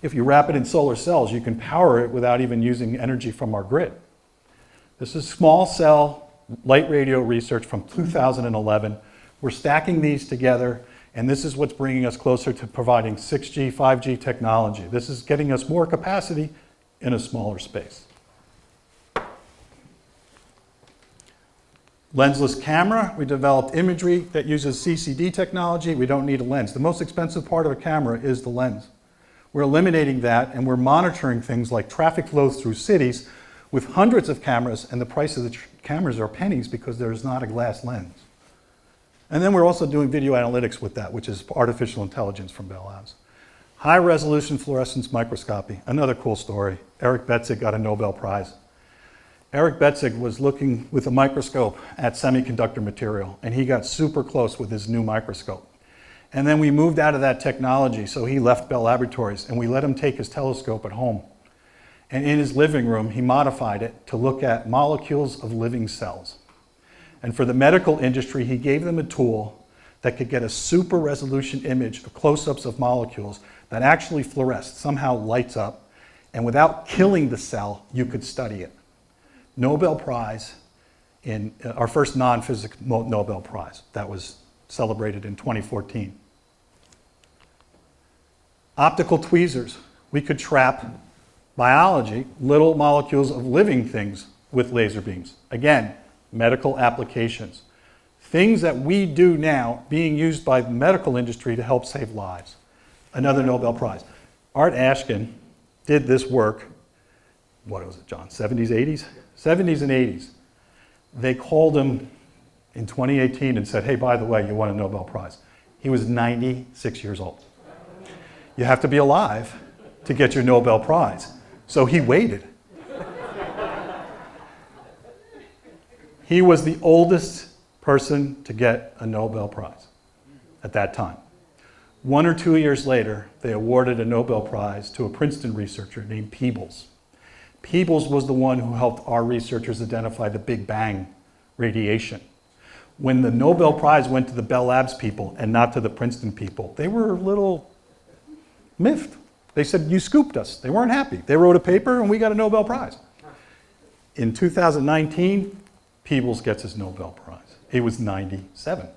If you wrap it in solar cells, you can power it without even using energy from our grid. This is small cell light radio research from 2011. We're stacking these together, and this is what's bringing us closer to providing 6G, 5G technology. This is getting us more capacity in a smaller space. Lensless camera, we developed imagery that uses CCD technology. We don't need a lens. The most expensive part of a camera is the lens. We're eliminating that, and we're monitoring things like traffic flows through cities with hundreds of cameras, and the price of the cameras are pennies because there's not a glass lens. And then we're also doing video analytics with that, which is artificial intelligence from Bell Labs. High-resolution fluorescence microscopy, another cool story. Eric Betzig got a Nobel Prize. Eric Betzig was looking with a microscope at semiconductor material, and he got super close with his new microscope. And then we moved out of that technology, so he left Bell Laboratories, and we let him take his telescope at home. And in his living room, he modified it to look at molecules of living cells. And for the medical industry, he gave them a tool that could get a super resolution image of close-ups of molecules that actually fluoresce, somehow lights up, and without killing the cell, you could study it. Nobel Prize, in our first non-physics Nobel Prize. That was celebrated in 2014. Optical tweezers. We could trap biology, little molecules of living things with laser beams. Again, medical applications. Things that we do now being used by the medical industry to help save lives. Another Nobel Prize. Art Ashkin did this work, what was it, John, 70s, 80s? 70s and 80s. They called him in 2018 and said, hey, by the way, you won a Nobel Prize. He was 96 years old. You have to be alive to get your Nobel Prize. So he waited. He was the oldest person to get a Nobel Prize at that time. 1 or 2 years later, they awarded a Nobel Prize to a Princeton researcher named Peebles. Peebles was the one who helped our researchers identify the Big Bang radiation. When the Nobel Prize went to the Bell Labs people and not to the Princeton people, they were a little miffed. They said, you scooped us. They weren't happy. They wrote a paper and we got a Nobel Prize. In 2019, Peebles gets his Nobel Prize. He was 97.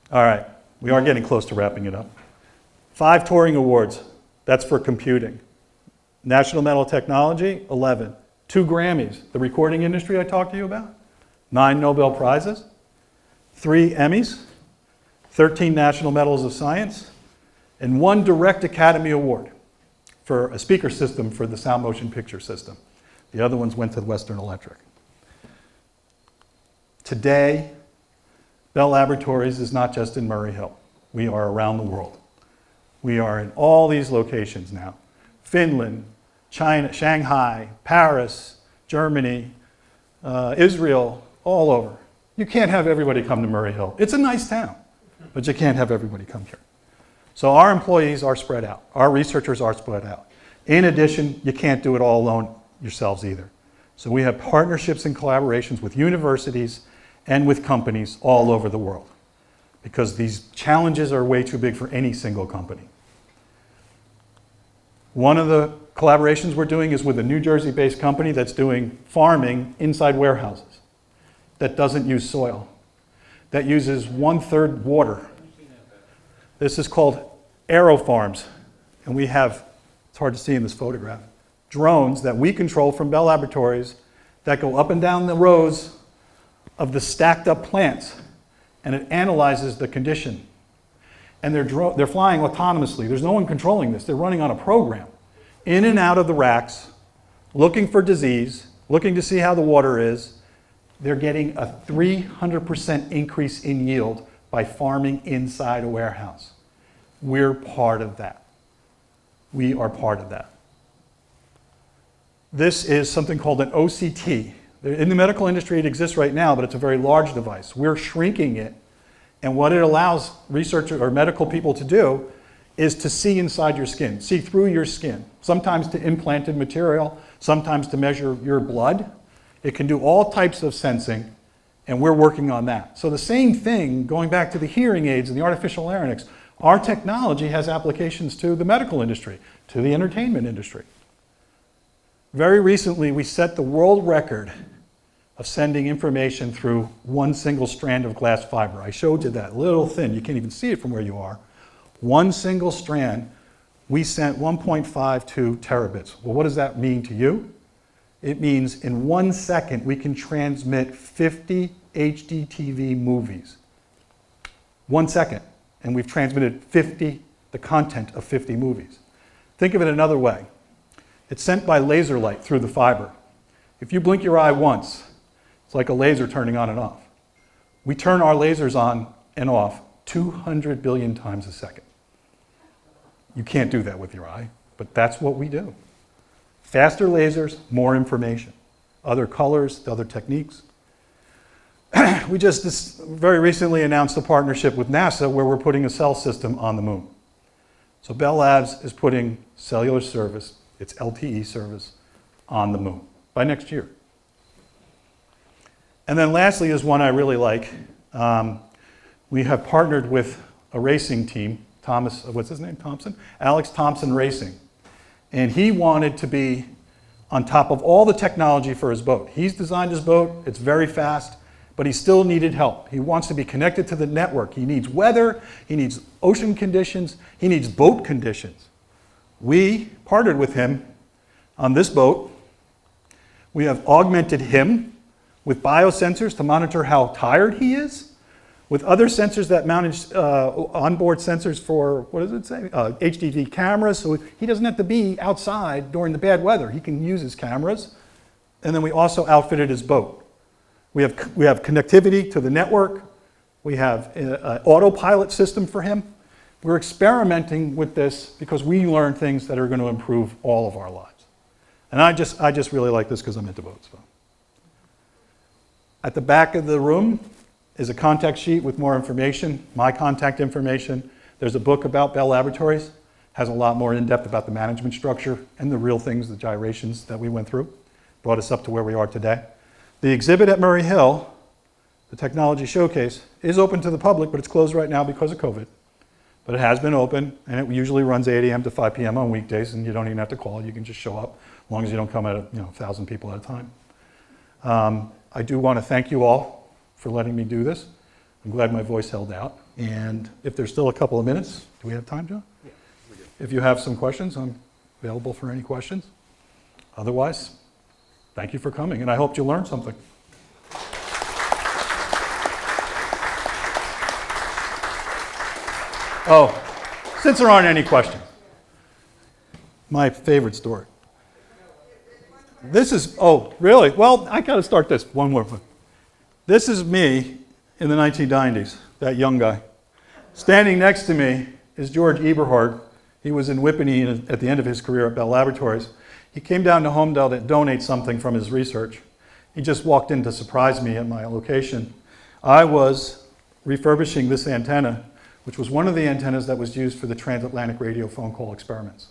All right, we are getting close to wrapping it up. 5 Turing Awards, that's for computing. National Medal of Technology, 11. 2 Grammys, the recording industry I talked to you about. 9 Nobel Prizes. 3 Emmys. 13 National Medals of Science. And 1 Direct Academy Award for a speaker system for the sound motion picture system. The other ones went to Western Electric. Today, Bell Laboratories is not just in Murray Hill. We are around the world. We are in all these locations now. Finland, China, Shanghai, Paris, Germany, Israel, all over. You can't have everybody come to Murray Hill. It's a nice town, but you can't have everybody come here. So our employees are spread out. Our researchers are spread out. In addition, you can't do it all alone yourselves either. So we have partnerships and collaborations with universities and with companies all over the world because these challenges are way too big for any single company. One of the collaborations we're doing is with a New Jersey-based company that's doing farming inside warehouses that doesn't use soil, that uses 1/3 water. This is called aerofarms, and we have, it's hard to see in this photograph, drones that we control from Bell Laboratories that go up and down the rows of the stacked up plants, and it analyzes the condition. And they're flying autonomously. There's no one controlling this. They're running on a program. In and out of the racks, looking for disease, looking to see how the water is. They're getting a 300% increase in yield by farming inside a warehouse. We're part of that. We are part of that. This is something called an OCT. In the medical industry, it exists right now, but it's a very large device. We're shrinking it. And what it allows researchers or medical people to do is to see inside your skin, see through your skin, sometimes to implanted material, sometimes to measure your blood. It can do all types of sensing, and we're working on that. So the same thing, going back to the hearing aids and the artificial larynx, our technology has applications to the medical industry, to the entertainment industry. Very recently, we set the world record of sending information through one single strand of glass fiber. I showed you that, little thin, you can't even see it from where you are. One single strand, we sent 1.52 terabits. Well, what does that mean to you? It means in 1 second, we can transmit 50 HTTV movies. 1 second, and we've transmitted the content of 50 movies. Think of it another way. It's sent by laser light through the fiber. If you blink your eye once, it's like a laser turning on and off. We turn our lasers on and off 200 billion times a second. You can't do that with your eye, but that's what we do. Faster lasers, more information. Other colors, other techniques. We just very recently announced a partnership with NASA where we're putting a cell system on the moon. So Bell Labs is putting cellular service, its LTE service, on the moon by next year. And then lastly is one I really like. We have partnered with a racing team, what's his name, Thompson? Alex Thompson Racing. And he wanted to be on top of all the technology for his boat. He's designed his boat, it's very fast, but he still needed help. He wants to be connected to the network. He needs weather, he needs ocean conditions, he needs boat conditions. We partnered with him on this boat. We have augmented him with biosensors to monitor how tired he is, with other sensors that manage onboard sensors for, what does it say? HTTV cameras, so he doesn't have to be outside during the bad weather. He can use his cameras. And then we also outfitted his boat. We have connectivity to the network. We have an autopilot system for him. We're experimenting with this because we learn things that are going to improve all of our lives. And I just really like this because I'm into boats. So. At the back of the room is a contact sheet with more information, my contact information. There's a book about Bell Laboratories, has a lot more in-depth about the management structure and the real things, the gyrations that we went through, brought us up to where we are today. The exhibit at Murray Hill, the technology showcase, is open to the public, but it's closed right now because of COVID. But it has been open, and it usually runs 8 a.m. to 5 p.m. on weekdays, and you don't even have to call. You can just show up, as long as you don't come at 1,000 people at a time. I do want to thank you all for letting me do this. I'm glad my voice held out. And if there's still a couple of minutes, do we have time, John? Yeah, we do. If you have some questions, I'm available for any questions. Otherwise, thank you for coming, and I hope you learned something. Oh, since there aren't any questions, my favorite story. This is, oh, really? Well, I got to start this one more. This is me in the 1990s, that young guy. Standing next to me is George Eberhard. He was in Whippany at the end of his career at Bell Laboratories. He came down to Homedale to donate something from his research. He just walked in to surprise me at my location. I was refurbishing this antenna, which was one of the antennas that was used for the transatlantic radio phone call experiments.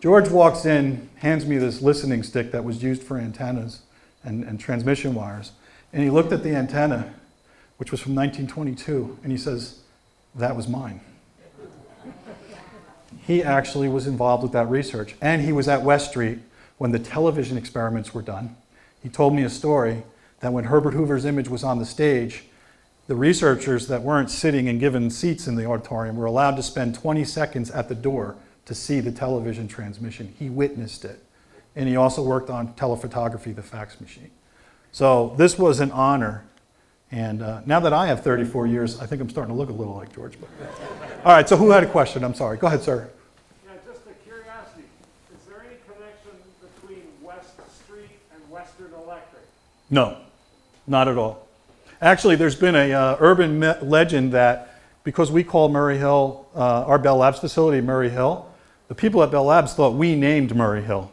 George walks in, hands me this listening stick that was used for antennas and transmission wires. And he looked at the antenna, which was from 1922, and he says, "That was mine." He actually was involved with that research. And he was at West Street when the television experiments were done. He told me a story that when Herbert Hoover's image was on the stage, the researchers that weren't sitting and given seats in the auditorium were allowed to spend 20 seconds at the door to see the television transmission. He witnessed it. And he also worked on telephotography, the fax machine. So this was an honor. And now that I have 34 years, I think I'm starting to look a little like George. But. All right, so who had a question? I'm sorry. Go ahead, sir. Yeah, just a curiosity. Is there any connection between West Street and Western Electric? No, not at all. Actually, there's been a urban legend that because we call Murray Hill, our Bell Labs facility Murray Hill, the people at Bell Labs thought we named Murray Hill.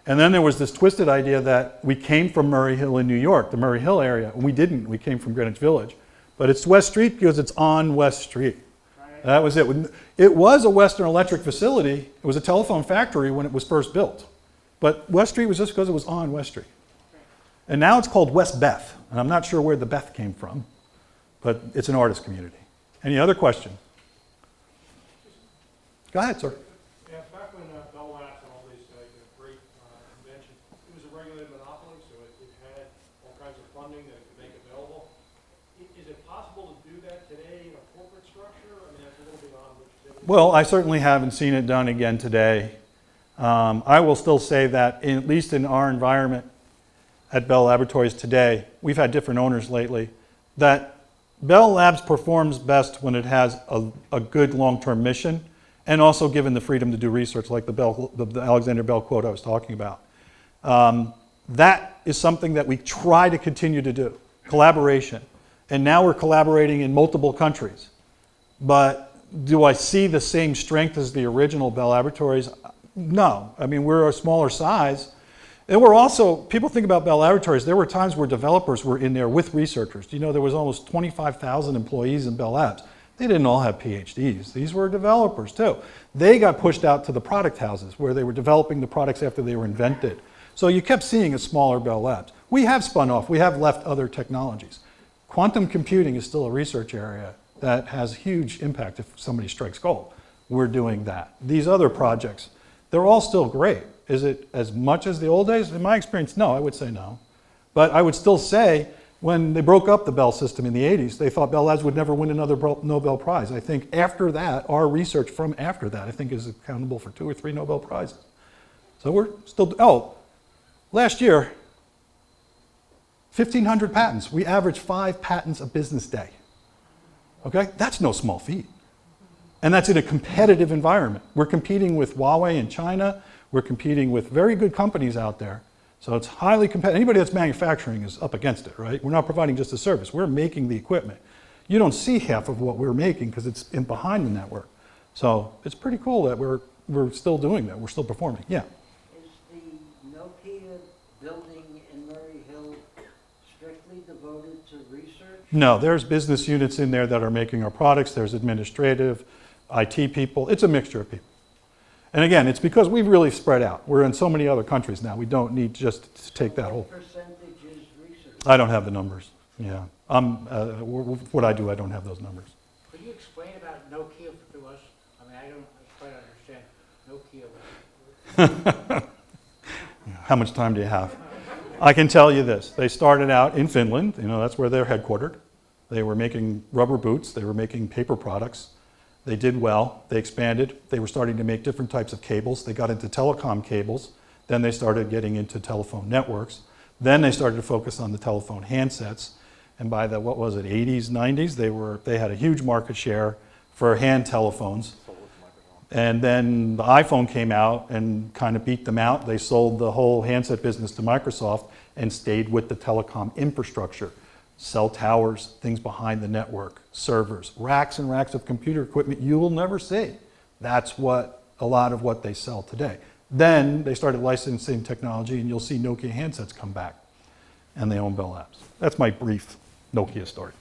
And then there was this twisted idea that we came from Murray Hill in New York, the Murray Hill area. We didn't. We came from Greenwich Village. But it's West Street because it's on West Street. Right. That was it. It was a Western Electric facility. It was a telephone factory when it was first built. But West Street was just because it was on West Street. And now it's called West Beth. And I'm not sure where the Beth came from, but it's an artist community. Any other questions? Go ahead, sir. Yeah, back when Bell Labs and all these great inventions, it was a regulated monopoly, so it had all kinds of funding that it could make available. Is it possible to do that today in a corporate structure? I mean, that's a little beyond what you said. Well, I certainly haven't seen it done again today. I will still say that, at least in our environment at Bell Laboratories today, we've had different owners lately, that Bell Labs performs best when it has a good long-term mission and also given the freedom to do research like the Alexander Bell quote I was talking about. That is something that we try to continue to do, collaboration. And now we're collaborating in multiple countries. But do I see the same strength as the original Bell Laboratories? No. I mean, we're a smaller size. And we're also, people think about Bell Laboratories, there were times where developers were in there with researchers. You know, there was almost 25,000 employees in Bell Labs. They didn't all have PhDs. These were developers too. They got pushed out to the product houses where they were developing the products after they were invented. So you kept seeing a smaller Bell Labs. We have spun off, we have left other technologies. Quantum computing is still a research area that has huge impact if somebody strikes gold. We're doing that. These other projects, they're all still great. Is it as much as the old days? In my experience, no, I would say no. But I would still say when they broke up the Bell system in the 80s, they thought Bell Labs would never win another Nobel Prize. I think after that, our research from after that, I think is accountable for 2 or 3 Nobel Prizes. So we're still, oh, last year, 1,500 patents. We averaged 5 patents a business day. Okay, that's no small feat. And that's in a competitive environment. We're competing with Huawei in China. We're competing with very good companies out there. So it's highly competitive. Anybody that's manufacturing is up against it, right? We're not providing just a service. We're making the equipment. You don't see half of what we're making because it's in behind the network. So it's pretty cool that we're still doing that. We're still performing. Yeah. Is the Nokia building in Murray Hill strictly devoted to research? No, there's business units in there that are making our products. There's administrative, IT people. It's a mixture of people. And again, it's because we've really spread out. We're in so many other countries now. We don't need just to take that whole. What percentage is research? I don't have the numbers. Yeah. What I do, I don't have those numbers. Could you explain about Nokia to us? I mean, I don't quite understand Nokia. How much time do you have? I can tell you this. They started out in Finland. You know, that's where they're headquartered. They were making rubber boots. They were making paper products. They did well. They expanded. They were starting to make different types of cables. They got into telecom cables. Then they started getting into telephone networks. Then they started to focus on the telephone handsets. And by the, what was it, 80s, 90s, they had a huge market share for hand telephones. And then the iPhone came out and kind of beat them out. They sold the whole handset business to Microsoft and stayed with the telecom infrastructure. Cell towers, things behind the network, servers, racks and racks of computer equipment you will never see. That's what a lot of what they sell today. Then they started licensing technology and you'll see Nokia handsets come back. And they own Bell Labs. That's my brief Nokia story.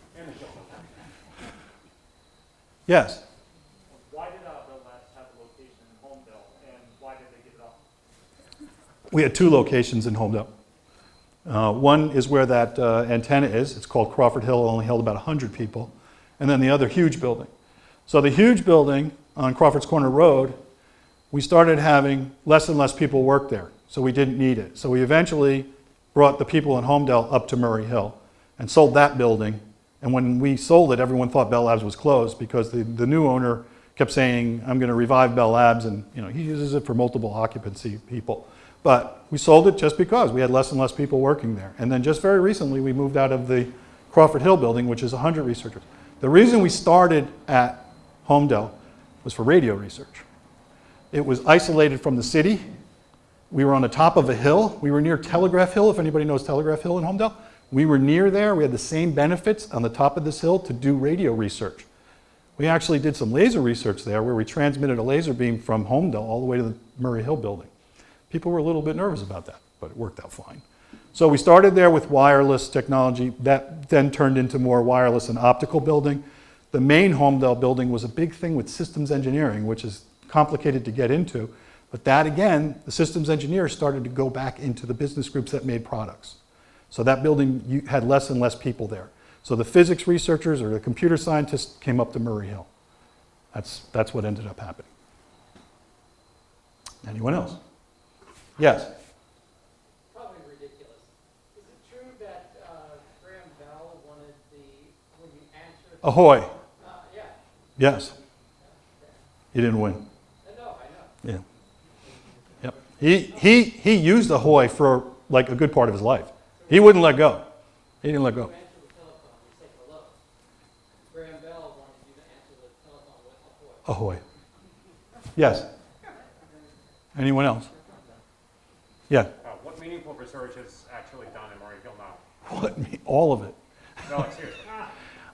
Yes? Why did Bell Labs have a location in Homedale and why did they give it up? We had 2 locations in Homedale. One is where that antenna is. It's called Crawford Hill. It only held about 100 people. And then the other huge building. So the huge building on Crawford's Corner Road, we started having less and less people work there. So we didn't need it. So we eventually brought the people in Homedale up to Murray Hill and sold that building. And when we sold it, everyone thought Bell Labs was closed because the new owner kept saying, I'm going to revive Bell Labs. And you know, he uses it for multiple occupancy people. But we sold it just because we had less and less people working there. And then just very recently, we moved out of the Crawford Hill building, which is 100 researchers. The reason we started at Homedale was for radio research. It was isolated from the city. We were on the top of a hill. We were near Telegraph Hill, if anybody knows Telegraph Hill in Homedale. We were near there. We had the same benefits on the top of this hill to do radio research. We actually did some laser research there where we transmitted a laser beam from Homedale all the way to the Murray Hill building. People were a little bit nervous about that, but it worked out fine. So we started there with wireless technology. That then turned into more wireless and optical building. The main Homedale building was a big thing with systems engineering, which is complicated to get into. But that, again, the systems engineers started to go back into the business groups that made products. So that building had less and less people there. So the physics researchers or the computer scientists came up to Murray Hill. That's what ended up happening. Anyone else? Yes? Probably ridiculous. Is it true that Graham Bell wanted when you answered... Ahoy. Yeah. Yes. He didn't win. No, I know. Yeah. Yep. He used Ahoy for like a good part of his life. He wouldn't let go. He didn't let go. You answer the telephone, you say hello. Graham Bell wanted you to answer the telephone with Ahoy. Ahoy. Yes? Anyone else? Yeah. What meaningful research is actually done in Murray Hill now? What? All of it. No, seriously.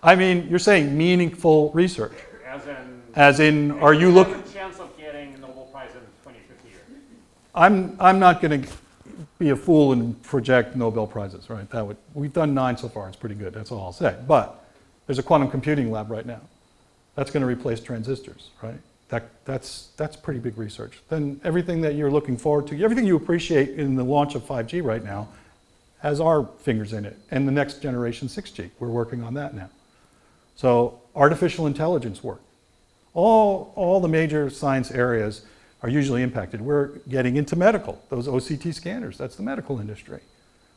I mean, you're saying meaningful research. As in As in, are you Do looking? have a chance of getting a Nobel Prize in 2050 year? I'm not going to be a fool and project Nobel Prizes, right? We've done 9 so far. It's pretty good. That's all I'll say. But there's a quantum computing lab right now. That's going to replace transistors, right? That's pretty big research. Then everything that you're looking forward to, everything you appreciate in the launch of 5G right now, has our fingers in it. And the next generation 6G, we're working on that now. So artificial intelligence work. All the major science areas are usually impacted. We're getting into medical, those OCT scanners, that's the medical industry.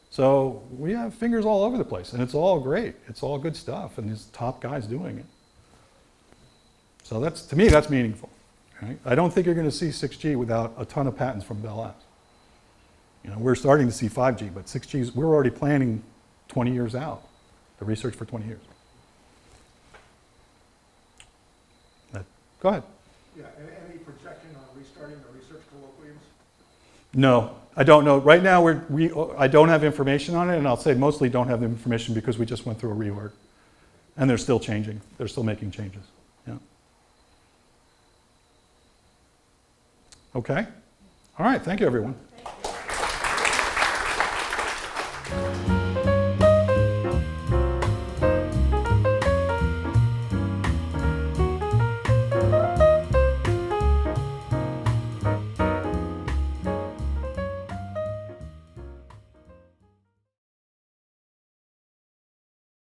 So we have fingers all over the place, and it's all great. It's all good stuff, and there's top guys doing it. So that's, to me, that's meaningful. Right? I don't think you're going to see 6G without a ton of patents from Bell Labs. You know, we're starting to see 5G, but 6G, we're already planning 20 years out, the research for 20 years. Go ahead. Yeah, any projection on restarting the research colloquiums? No, I don't know. Right now, I don't have information on it, and I'll say mostly don't have the information because we just went through a reorg. And they're still changing. They're still making changes. Yeah. Okay. All right. Thank you, everyone. Thank you.